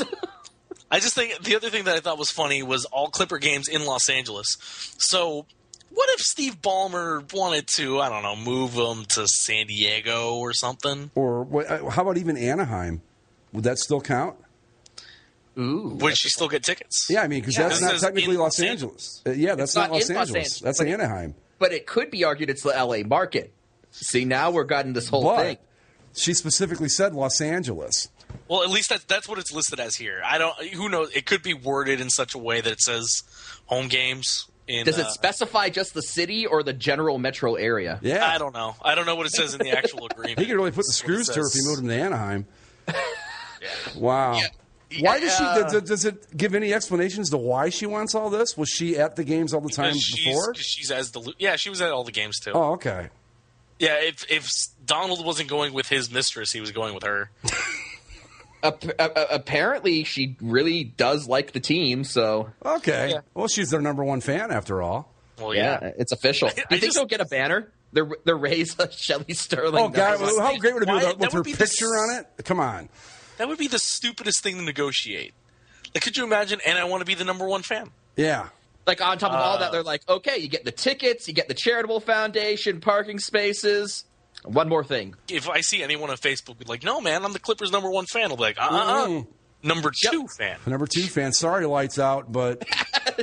I just think the other thing that I thought was funny was all Clipper games in Los Angeles. So what if Steve Ballmer wanted to, I don't know, move them to San Diego or something? Or how about even Anaheim? Would that still count? Ooh. Would she still get tickets? Yeah, I mean, because that's not technically Los Angeles. Yeah, that's not Los Angeles. That's Anaheim. But it could be argued it's the L.A. market. See, now we're gotten this whole thing. She specifically said Los Angeles. Well, at least that's what it's listed as here. Who knows? It could be worded in such a way that it says home games. Does it specify just the city or the general metro area? Yeah. I don't know. I don't know what it says in the actual agreement. He could really put the screws to her if he moved him to Anaheim. Yeah. Wow. Yeah. Why does she? Does it give any explanations to why she wants all this? Was she at the games all the time before? She was at all the games too. Oh, okay. Yeah, if Donald wasn't going with his mistress, he was going with her. Apparently, she really does like the team. So okay. Yeah. Well, she's their #1 fan after all. Well, yeah, it's official. Do you think they'll get a banner? The Rays Shelley Sterling. Oh God, how great would it be with her picture on it? Come on. That would be the stupidest thing to negotiate. Like, could you imagine? And I want to be the #1 fan. Yeah. Like, on top of all that, they're like, okay, you get the tickets, you get the charitable foundation, parking spaces. One more thing. If I see anyone on Facebook be like, no, man, I'm the Clippers #1 fan, I'll be like, #2 fan. #2 fan. Sorry, lights out, but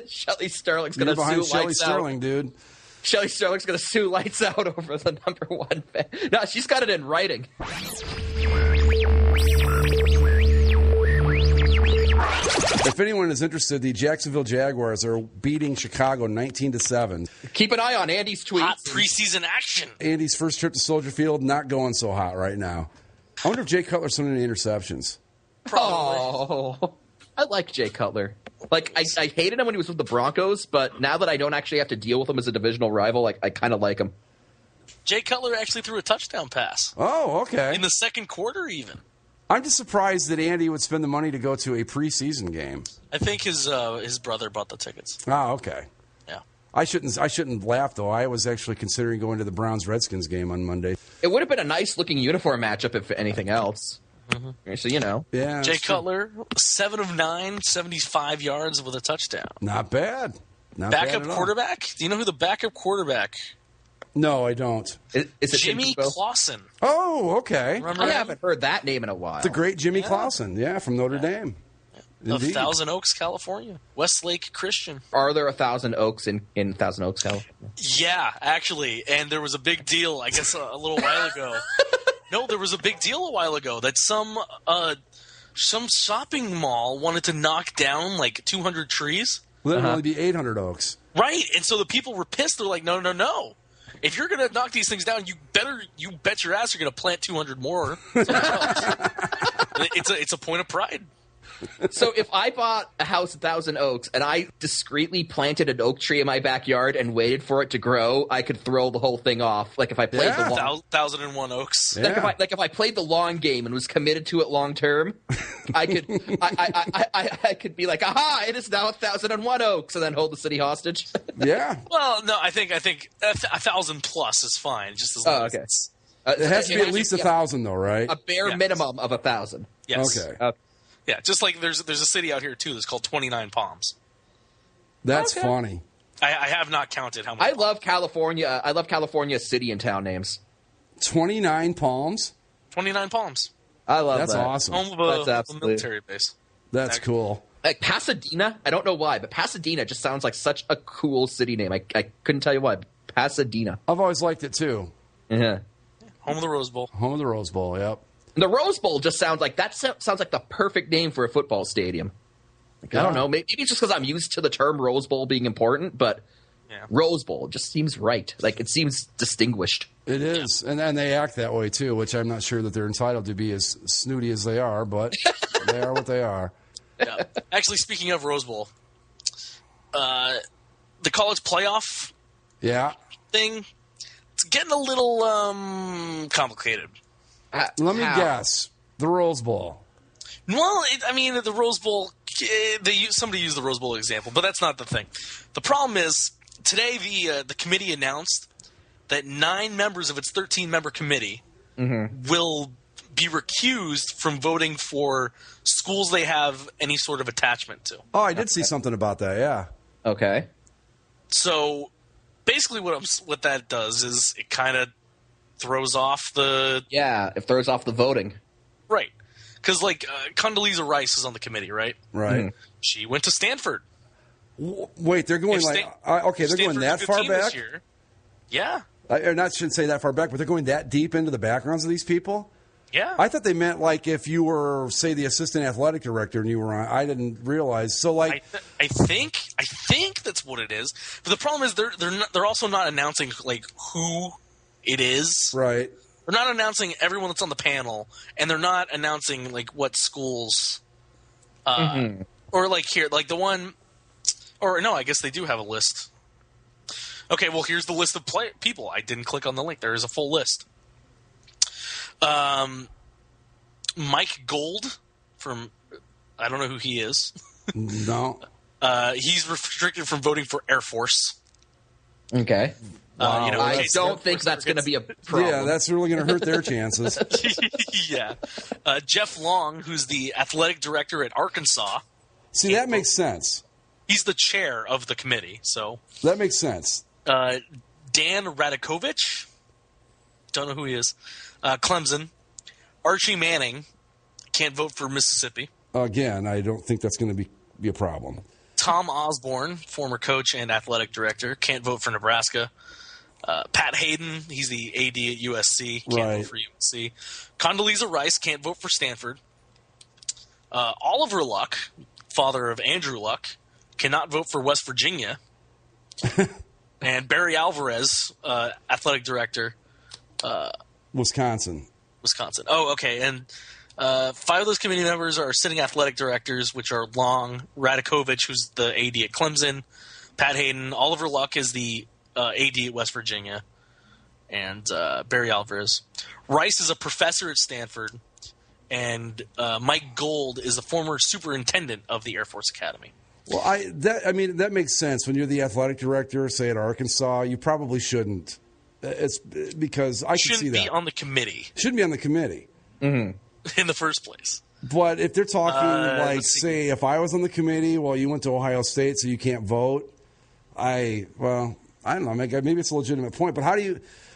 Shelley Sterling's going to sue behind Shelley lights Sterling, out. Dude. Shelley Sterling's going to sue lights out over the #1 fan. No, she's got it in writing. if anyone is interested, the Jacksonville Jaguars are beating Chicago 19-7. Keep an eye on Andy's tweets. Hot preseason action. Andy's first trip to Soldier Field, not going so hot right now. I wonder if Jay Cutler's throwing any interceptions. Probably. Oh, I like Jay Cutler. Like, I hated him when he was with the Broncos, but now that I don't actually have to deal with him as a divisional rival, I kind of like him. Jay Cutler actually threw a touchdown pass. Oh, okay. In the second quarter, even. I'm just surprised that Andy would spend the money to go to a preseason game. I think his brother bought the tickets. Oh, okay. Yeah. I shouldn't laugh, though. I was actually considering going to the Browns-Redskins game on Monday. It would have been a nice-looking uniform matchup, if anything else. Mm-hmm. So, you know. Yeah, Jay Cutler, 7 of 9, 75 yards with a touchdown. Not bad. Not backup bad at all. quarterback? Do you know who the backup quarterback? No, I don't. Is it Jimmy Clausen. Oh, okay. Remember I him? haven't heard that name in a while. The great Jimmy Clausen, from Notre Dame. Of Indeed. Thousand Oaks, California. Westlake Christian. Are there 1,000 Oaks in Thousand Oaks, California? Yeah, actually. And there was a big deal, I guess, a little while ago. No, there was a big deal a while ago that some shopping mall wanted to knock down like 200 trees. Well, that'd only be 800 Oaks. Right, and so the people were pissed. They're like, no. If you're going to knock these things down, you bet your ass you're going to plant 200 more. It's a point of pride. So if I bought a house at Thousand Oaks and I discreetly planted an oak tree in my backyard and waited for it to grow, I could throw the whole thing off. Like if I played the long, 1,001 Oaks. Yeah. if I played the long game and was committed to it long term, I could I could be like, aha! It is now 1,001 Oaks, and then hold the city hostage. Yeah. Well, no, I think 1,000 plus is fine. Just as long as okay. it's It has to be at least 1,000, though, right? A bare minimum of 1,000. yes. Okay. Yeah, just like there's a city out here too that's called 29 Palms. That's Okay. funny. I have not counted how many. I love California. I love California city and town names. 29 Palms? 29 Palms. I love That's that. awesome. Home That's of a absolutely- military base. That's cool. Like Pasadena, I don't know why, but Pasadena just sounds like such a cool city name. I couldn't tell you why. Pasadena. I've always liked it, too. Yeah. Home of the Rose Bowl. Home of the Rose Bowl, yep. The Rose Bowl just sounds like the perfect name for a football stadium. Like, I don't know. Maybe it's just because I'm used to the term Rose Bowl being important, but Yeah. Rose Bowl just seems right. Like it seems distinguished. It is. And they act that way, too, which I'm not sure that they're entitled to be as snooty as they are, but they are what they are. Yeah. Actually, speaking of Rose Bowl, the college playoff Yeah. thing, it's getting a little complicated. Let me guess. The Rose Bowl. Well, the Rose Bowl, somebody used the Rose Bowl example, but that's not the thing. The problem is, today the committee announced that 9 members of its 13-member committee will be recused from voting for schools they have any sort of attachment to. Oh, I did see something about that, yeah. Okay. So basically what that does is it kind of throws off the... Yeah, it throws off the voting. Right. Because, Condoleezza Rice is on the committee, right? Right. She went to Stanford. Wait, they're going they're going Stanford's that a good far team this back? year. Yeah. I shouldn't say that far back, but they're going that deep into the backgrounds of these people? Yeah. I thought they meant like if you were, say, the assistant athletic director and you were on. I didn't realize. So, like, I think that's what it is. But the problem is they're also not announcing like who it is. right? They're not announcing everyone that's on the panel, and they're not announcing like what schools, or like here, like the one, or no, I guess they do have a list. Okay, well here's the list of people. I didn't click on the link. There is a full list. Mike Gold from, I don't know who he is. No. He's restricted from voting for Air Force. Okay. Wow. In I case don't Air think Force that's ever going to gets- be a problem. Yeah, that's really going to hurt their chances. Yeah. Jeff Long, who's the athletic director at Arkansas. See, that makes sense. He's the chair of the committee. So That makes sense. Dan Radakovich, don't know who he is. Clemson. Archie Manning, can't vote for Mississippi. Again, I don't think that's going to be a problem. Tom Osborne, former coach and athletic director, can't vote for Nebraska. Pat Hayden, he's the AD at USC, can't Right. vote for USC. Condoleezza Rice can't vote for Stanford. Oliver Luck, father of Andrew Luck, cannot vote for West Virginia. And Barry Alvarez, athletic director, Wisconsin. Oh, okay. And 5 of those committee members are sitting athletic directors, which are Long, Radakovich, who's the AD at Clemson, Pat Hayden, Oliver Luck is the AD at West Virginia, and Barry Alvarez. Rice is a professor at Stanford, and Mike Gold is the former superintendent of the Air Force Academy. Well, that makes sense. When you're the athletic director, say at Arkansas, you probably shouldn't. It's because I can see that. Shouldn't be on the committee. Shouldn't be on the committee. Mm-hmm. In the first place. But if they're talking say, if I was on the committee, well, you went to Ohio State, so you can't vote. I don't know. Maybe it's a legitimate point. But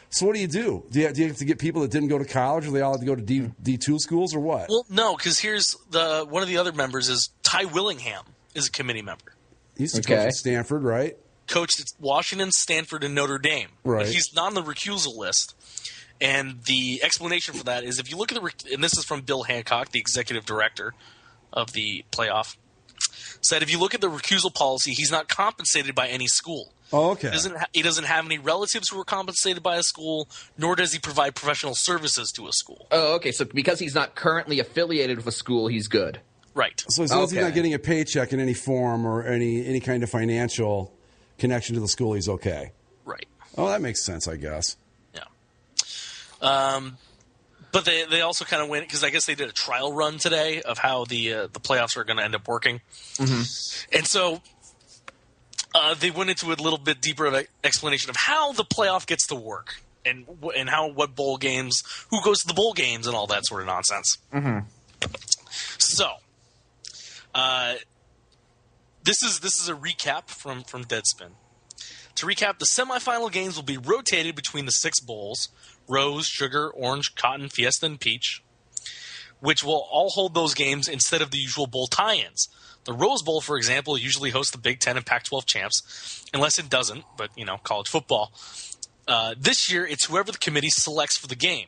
so what do you do? Do you have to get people that didn't go to college, or they all have to go to D2 schools, or what? Well, no, because here's one of the other members is Ty Willingham is a committee member. He's the coach at Stanford, right? Coached at Washington, Stanford, and Notre Dame. Right. But he's not on the recusal list. And the explanation for that is if you look at and this is from Bill Hancock, the executive director of the playoff, said if you look at the recusal policy, he's not compensated by any school. Oh, okay. He doesn't have any relatives who are compensated by a school, nor does he provide professional services to a school. Oh, okay. So because he's not currently affiliated with a school, he's good. Right. So as long as he's not getting a paycheck in any form or any kind of financial connection to the school, he's okay. Right. Oh, that makes sense, I guess. Yeah. But they also kind of went because I guess they did a trial run today of how the playoffs are going to end up working, and so they went into a little bit deeper of an explanation of how the playoff gets to work and what bowl games, who goes to the bowl games, and all that sort of nonsense. Mm-hmm. So, this is a recap from Deadspin. To recap, the semifinal games will be rotated between the 6 bowls: Rose, Sugar, Orange, Cotton, Fiesta, and Peach, which will all hold those games instead of the usual bowl tie-ins. The Rose Bowl, for example, usually hosts the Big Ten and Pac-12 champs, unless it doesn't, but, college football. This year, it's whoever the committee selects for the game.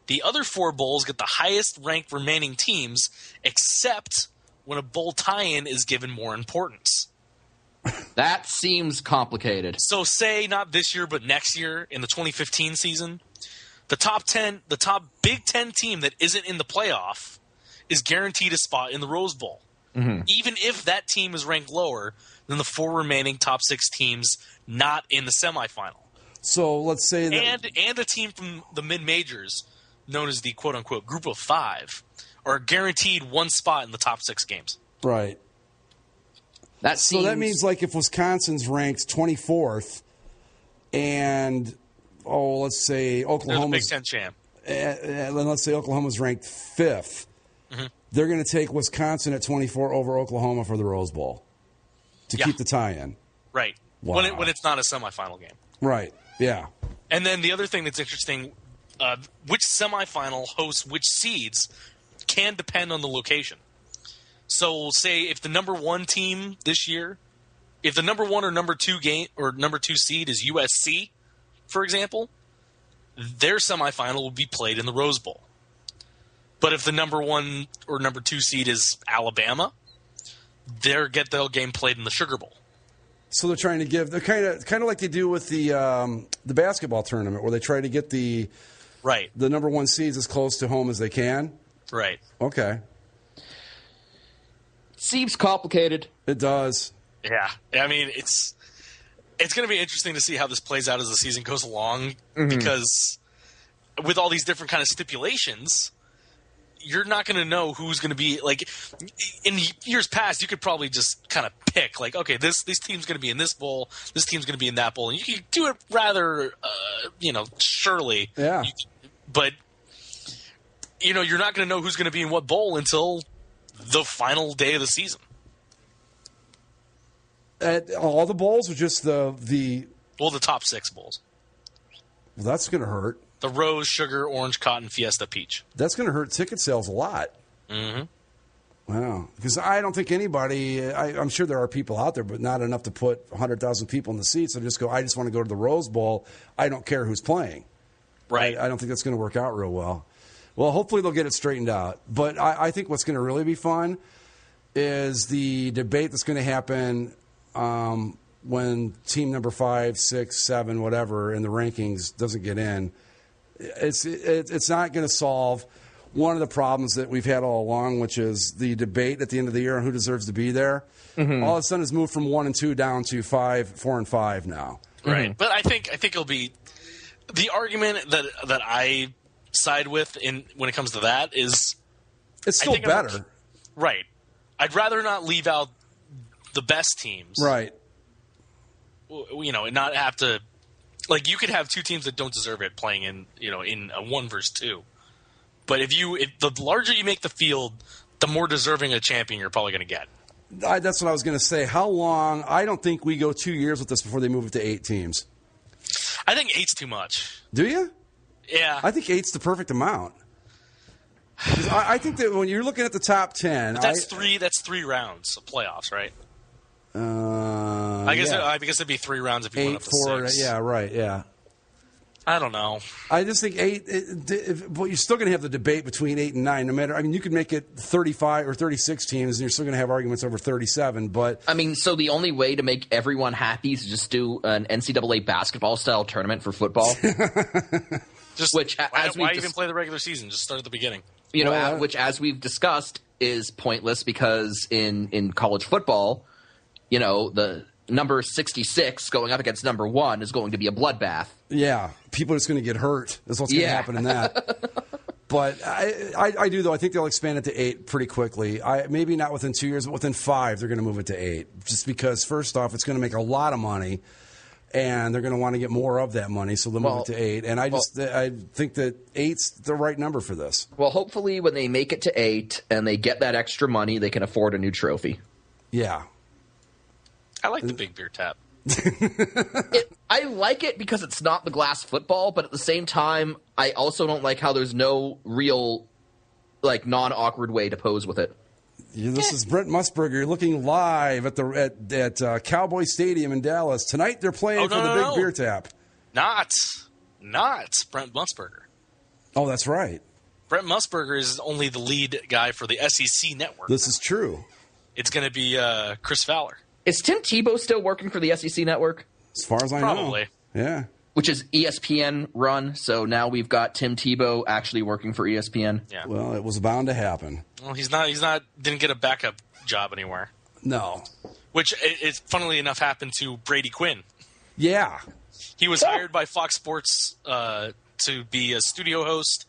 The other 4 bowls get the highest-ranked remaining teams, except when a bowl tie-in is given more importance. That seems complicated. So say not this year, but next year in the 2015 season, the top Big Ten team that isn't in the playoff is guaranteed a spot in the Rose Bowl, even if that team is ranked lower than the 4 remaining top 6 teams not in the semifinal. So let's say that, and a team from the mid majors, known as the quote unquote Group of 5, are guaranteed 1 spot in the top 6 games. Right. So that means, like, if Wisconsin's ranked 24th and, let's say Oklahoma's They're the Big Ten champ. And let's say Oklahoma's ranked 5th, they're going to take Wisconsin at 24 over Oklahoma for the Rose Bowl to keep the tie-in. Right. Wow. When it's not a semifinal game. Right, yeah. And then the other thing that's interesting, which semifinal hosts which seeds can depend on the location. So, say if the number 1 team this year, if the number 1 or number 2 seed is USC, for example, their semifinal will be played in the Rose Bowl. But if the number 1 or number 2 seed is Alabama, they'll get their game played in the Sugar Bowl. So they're kind of like they do with the basketball tournament, where they try to get the number 1 seeds as close to home as they can. Right. Okay. Seems complicated. It does. Yeah. I mean, it's going to be interesting to see how this plays out as the season goes along, because with all these different kind of stipulations, you're not going to know who's going to be, like, in years past, you could probably just kind of pick, like, okay, this team's going to be in this bowl, this team's going to be in that bowl, and you can do it rather, surely. Yeah. But, you're not going to know who's going to be in what bowl until the final day of the season. At all the bowls, or just the top 6 bowls. Well, that's going to hurt. The Rose, Sugar, Orange, Cotton, Fiesta, Peach. That's going to hurt ticket sales a lot. Mm-hmm. Wow. Because I don't think anybody, I'm sure there are people out there, but not enough to put 100,000 people in the seats and just go, I just want to go to the Rose Bowl. I don't care who's playing. Right. I don't think that's going to work out real well. Well, hopefully they'll get it straightened out. But I think what's going to really be fun is the debate that's going to happen when team number 5, 6, 7, whatever in the rankings doesn't get in. It's not going to solve one of the problems that we've had all along, which is the debate at the end of the year on who deserves to be there. Mm-hmm. All of a sudden, it's moved from 1 and 2 down to 5, 4 and 5 now. Right, but I think it'll be the argument that I side with when it comes to that is it's still better. Right, I'd rather not leave out the best teams. Right. And not have to, like, you could have two teams that don't deserve it playing in a 1 versus 2. But if the larger you make the field, the more deserving a champion you're probably going to get. That's what I was going to say. How long? I don't think we go 2 years with this before they move it to 8 teams. I think 8's too much. Do you? Yeah. I think 8's the perfect amount. I think that when you're looking at the top 10, but that's three rounds of playoffs, right? I guess it'd be 3 rounds if you went up to 6. Yeah, right. Yeah. I don't know. I just think 8. But you're still going to have the debate between 8 and 9. No matter. I mean, you could make it 35 or 36 teams, and you're still going to have arguments over 37. But I mean, so the only way to make everyone happy is just do an NCAA basketball style tournament for football. Why even play the regular season? Just start at the beginning. Which, as we've discussed, is pointless because in college football, the number 66 going up against number 1 is going to be a bloodbath. Yeah, people are just going to get hurt. That's what's going to happen in that. But I do, though. I think they'll expand it to 8 pretty quickly. Maybe not within 2 years, but within 5, they're going to move it to 8. Just because, first off, it's going to make a lot of money, and they're going to want to get more of that money, so they'll move it to 8. And I think that 8's the right number for this. Well, hopefully when they make it to 8 and they get that extra money, they can afford a new trophy. Yeah. I like the big beer tap. I like it because it's not the glass football, but at the same time, I also don't like how there's no real, non-awkward way to pose with it. Yeah, this is Brent Musburger looking live at Cowboy Stadium in Dallas. Tonight they're playing for the big beer tap. Not Brent Musburger. Oh, that's right. Brent Musburger is only the lead guy for the SEC network. This is true. It's going to be Chris Fowler. Is Tim Tebow still working for the SEC network? As far as I know. Probably. Yeah. Which is ESPN run, so now we've got Tim Tebow actually working for ESPN. Yeah. Well, it was bound to happen. Well, he's not didn't get a backup job anywhere. No. Which, funnily enough, happened to Brady Quinn. Yeah. He was hired by Fox Sports to be a studio host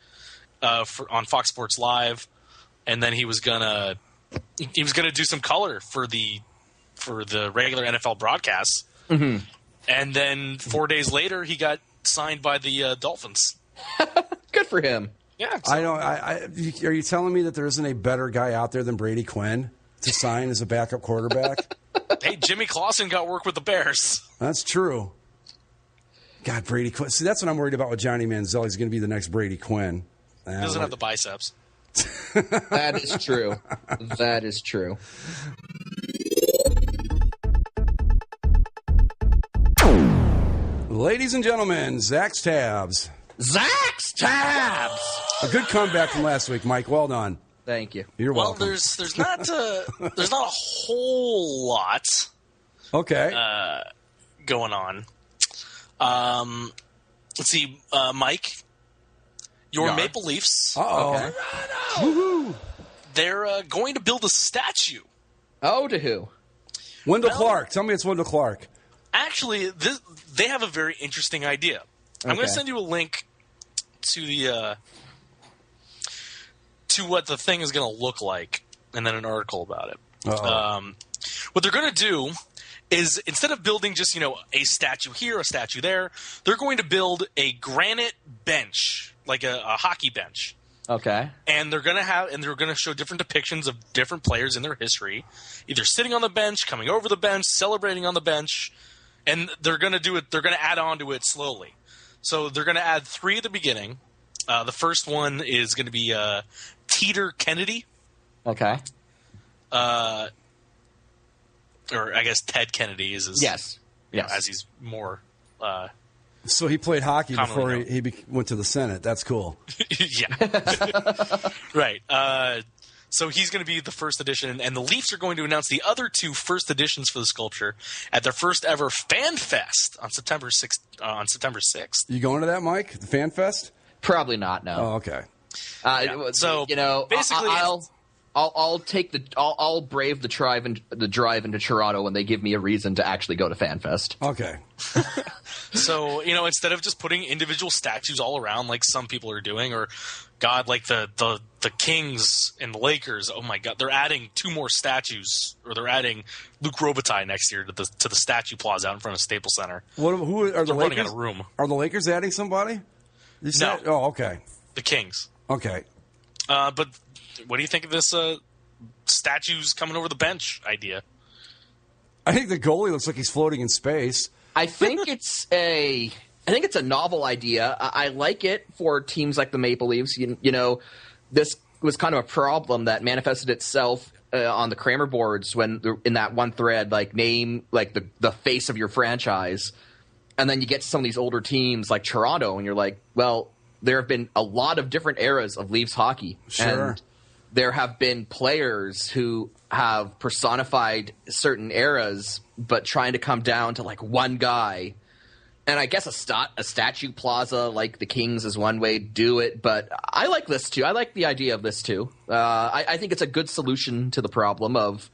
on Fox Sports Live, and then he was gonna do some color for the regular NFL broadcasts. Mm-hmm. And then 4 days later, he got signed by the Dolphins. Good for him. Yeah. So. Are you telling me that there isn't a better guy out there than Brady Quinn to sign as a backup quarterback? Hey, Jimmy Clausen got work with the Bears. That's true. God, Brady Quinn. See, that's what I'm worried about with Johnny Manziel. He's going to be the next Brady Quinn. He doesn't have the biceps. That is true. That is true. Ladies and gentlemen, Zach's Tabs. Zach's Tabs! A good comeback from last week, Mike. Well done. Thank you. You're welcome. Well, there's not a whole lot. Okay. Going on. Let's see, Mike. Your Maple Leafs. Uh-oh. Okay. Woohoo! They're going to build a statue. Oh, to who? Wendell Clark. Tell me it's Wendell Clark. Actually, they have a very interesting idea. I'm going to send you a link to the to what the thing is going to look like, and then an article about it. What they're going to do is, instead of building just a statue here, a statue there, they're going to build a granite bench, like a hockey bench. Okay. And they're going to show different depictions of different players in their history, either sitting on the bench, coming over the bench, celebrating on the bench, and they're going to do it. They're going to add on to it slowly. So they're going to add 3 at the beginning. The first one is going to be Teeter Kennedy. Okay. Or I guess Ted Kennedy is his. Yes. As he's more. So he played hockey before he went to the Senate. That's cool. Yeah. Right. So he's going to be the first edition, and the Leafs are going to announce the other 2 first editions for the sculpture at their first ever Fan Fest on September 6th. You going to that, Mike? The Fan Fest? Probably not. No. Oh, okay. So basically, I'll brave the drive into Toronto when they give me a reason to actually go to FanFest. Okay. So, instead of just putting individual statues all around like some people are doing, or God, like the Kings and the Lakers, oh my God, they're adding 2 more statues, or they're adding Luc Robitaille next year to the statue plaza out in front of Staples Center. Who are the Lakers? Running out of room. Are the Lakers adding somebody? No. Oh, okay. The Kings. Okay. But what do you think of this statues coming over the bench idea? I think the goalie looks like he's floating in space. I think it's a novel idea. I like it for teams like the Maple Leafs. This was kind of a problem that manifested itself on the Kramer boards when in that one thread, like name like the face of your franchise, and then you get to some of these older teams like Toronto, and you're like, well, there have been a lot of different eras of Leafs hockey. Sure. And there have been players who have personified certain eras, but trying to come down to like one guy. And I guess a statue plaza like the Kings is one way to do it, but I like this too. I like the idea of this too. I think it's a good solution to the problem of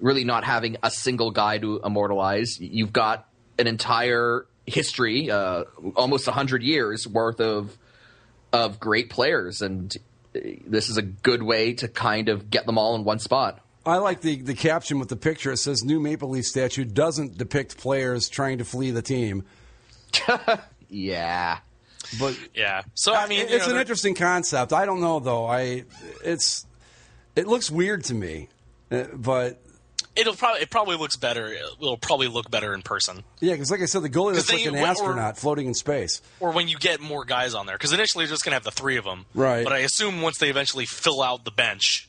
really not having a single guy to immortalize. You've got an entire history, almost 100 years worth of great players, and this is a good way to kind of get them all in one spot. I like the caption with the picture. It says, "New Maple Leaf statue doesn't depict players trying to flee the team." Yeah. But yeah. So I mean, it's an interesting concept. I don't know though. It looks weird to me, but it probably looks better. It'll probably look better in person. Yeah, because like I said, the goalie looks like an astronaut floating in space. Or when you get more guys on there, because initially you're just going to have the 3 of them. Right. But I assume once they eventually fill out the bench,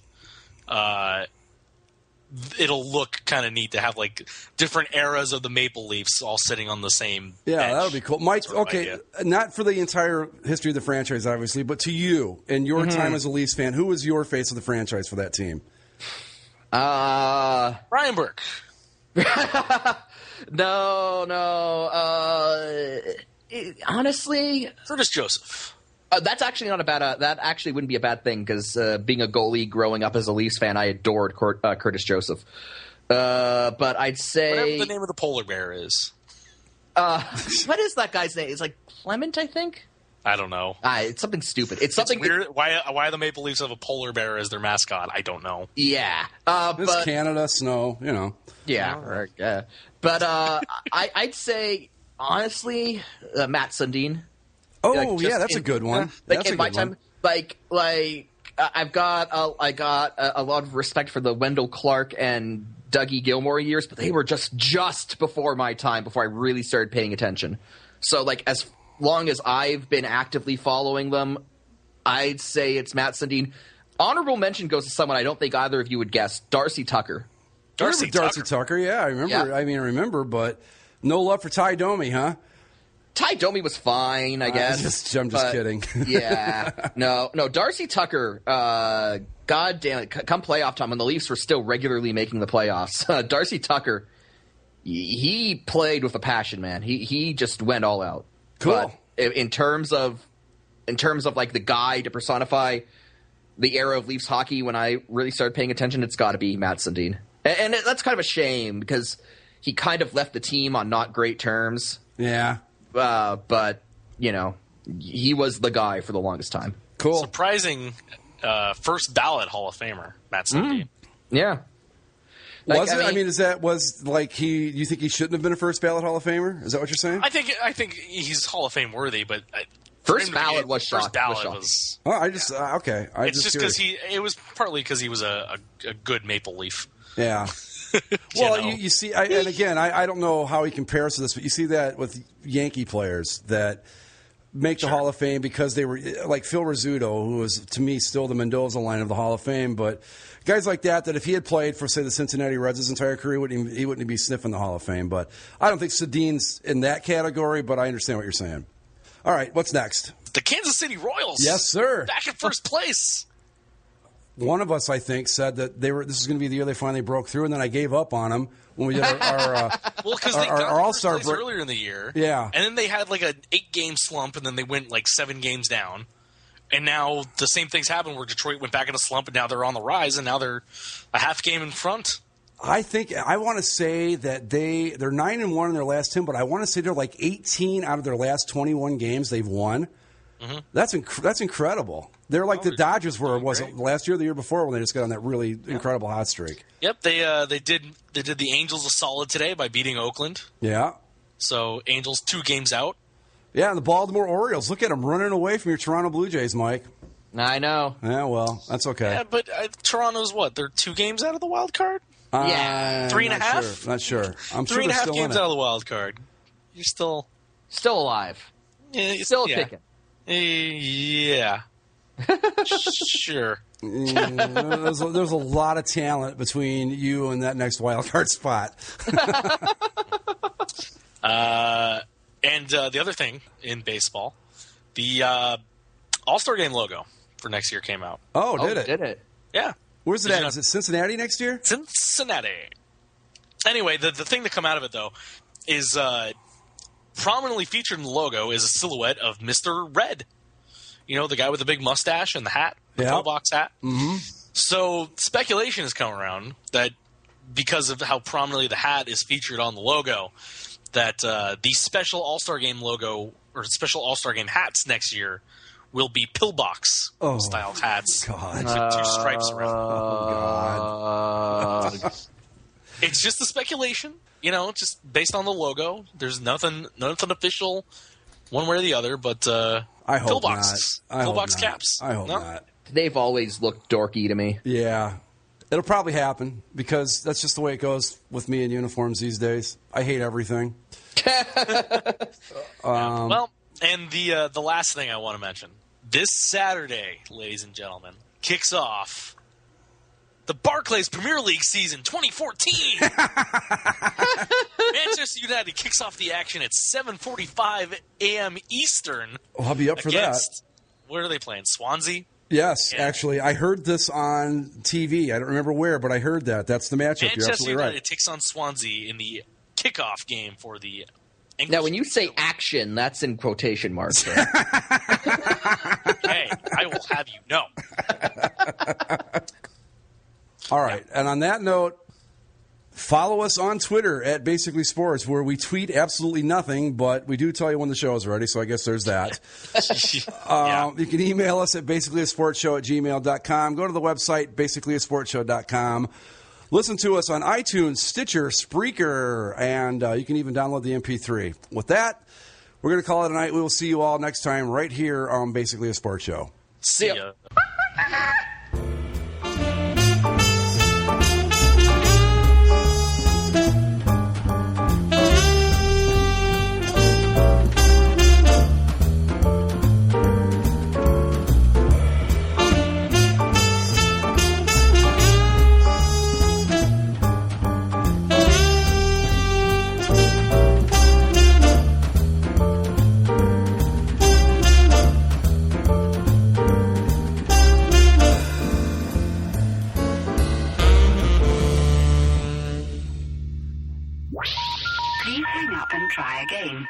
it'll look kind of neat to have like different eras of the Maple Leafs all sitting on the same bench. That'll be cool. Mike, okay, not for the entire history of the franchise, obviously, but to you and your time as a Leafs fan, who was your face of the franchise for that team? Brian Burke. No. Honestly, Curtis Joseph. That's actually not a bad. That actually wouldn't be a bad thing because being a goalie, growing up as a Leafs fan, I adored Curtis Joseph. But I'd say whatever the name of the polar bear is. What is that guy's name? It's like Clement, I think. I don't know. It's something stupid. It's something weird. Why the Maple Leafs have a polar bear as their mascot? I don't know. Yeah, it's Canada, snow. Yeah, but I'd say honestly, Matt Sundin. Oh, that's a good one. In my time, I got a lot of respect for the Wendell Clark and Dougie Gilmore years, but they were just before my time, before I really started paying attention. So, as long as I've been actively following them, I'd say it's Matt Sundin. Honorable mention goes to someone I don't think either of you would guess, Darcy Tucker. Darcy Tucker, yeah, I remember. Yeah. I remember, but no love for Ty Domi, huh? Ty Domi was fine, I guess. I'm just kidding. Yeah. No, Darcy Tucker, God damn it, come playoff time when the Leafs were still regularly making the playoffs. Darcy Tucker, he played with a passion, man. He just went all out. Cool. But in terms of like the guy to personify the era of Leafs hockey, when I really started paying attention, it's got to be Matt Sundin. And that's kind of a shame because he kind of left the team on not great terms. Yeah. But, he was the guy for the longest time. Cool. Surprising first ballot Hall of Famer, Matt Sundin. Yeah. Was it? You think he shouldn't have been a first ballot Hall of Famer? Is that what you're saying? I think he's Hall of Fame worthy, but first ballot was shocking. First ballot was. Oh, I just okay. It's just because it was partly because he was a good Maple Leaf. Yeah. Well, you see, and again, I don't know how he compares to this, but you see that with Yankee players that make the Hall of Fame because they were like Phil Rizzuto, who was to me still the Mendoza line of the Hall of Fame, but guys like that if he had played for, say, the Cincinnati Reds his entire career, he wouldn't be sniffing the Hall of Fame. But I don't think Sundin's in that category, but I understand what you're saying. All right, what's next? The Kansas City Royals. Yes, sir. Back in first place. one of us, I think, said that this is going to be the year they finally broke through, and then I gave up on them when we did our because they got our All-Star break earlier in the year. Yeah. And then they had like an 8-game slump, and then they went like 7 games down. And now the same things happened where Detroit went back in a slump, and now they're on the rise, and now they're a half game in front. I want to say that they're 9-1 in their last 10, but I want to say they're like 18 out of their last 21 games they've won. Mm-hmm. That's incredible. They're like the Dodgers were, was it last year or the year before, when they just got on that really incredible hot streak. Yep, they did the Angels a solid today by beating Oakland. Yeah. So Angels 2 games out. Yeah, and the Baltimore Orioles. Look at them running away from your Toronto Blue Jays, Mike. I know. Yeah, well, that's okay. Yeah, but Toronto's what? They're 2 games out of the wild card? Yeah. 3.5? Not sure. I'm sure 3.5 games out of the wild card. You're still alive. Yeah, still kicking. Yeah. Sure. There's a lot of talent between you and that next wild card spot. And the other thing in baseball, the All-Star Game logo for next year came out. Oh, did it? Did it? Yeah. Where's it at? Is it Cincinnati next year? Cincinnati. Anyway, the thing to come out of it, though, is prominently featured in the logo is a silhouette of Mr. Red. You know, the guy with the big mustache and the hat, the pillbox hat. Mm-hmm. So speculation has come around that because of how prominently the hat is featured on the logo, that the special All-Star Game logo or special All-Star Game hats next year will be pillbox style hats with 2 stripes around. Oh, God. It's just a speculation, you know, just based on the logo. There's nothing official one way or the other, but I hope pillboxes. not. Pillbox caps. I hope not. They've always looked dorky to me. Yeah. It'll probably happen because that's just the way it goes with me in uniforms these days. I hate everything. Well, and the last thing I want to mention. This Saturday, ladies and gentlemen, kicks off the Barclays Premier League season 2014. Manchester United kicks off the action at 7:45 a.m. Eastern. Well, I'll be up for that. Where are they playing? Swansea? Yes, actually. I heard this on TV. I don't remember where, but I heard that. That's the matchup. You're absolutely right. Manchester United takes on Swansea in the kickoff game for the English. Now, when you say action, that's in quotation marks. Okay, I will have you know. All right. And on that note, follow us on Twitter at Basically Sports, where we tweet absolutely nothing, but we do tell you when the show is ready, so I guess there's that. You can email us at basicallyasportshow@gmail.com. Go to the website, basicallyasportshow.com. Listen to us on iTunes, Stitcher, Spreaker, and you can even download the MP3. With that, we're going to call it a night. We will see you all next time right here on Basically a Sports Show. See ya. Please hang up and try again.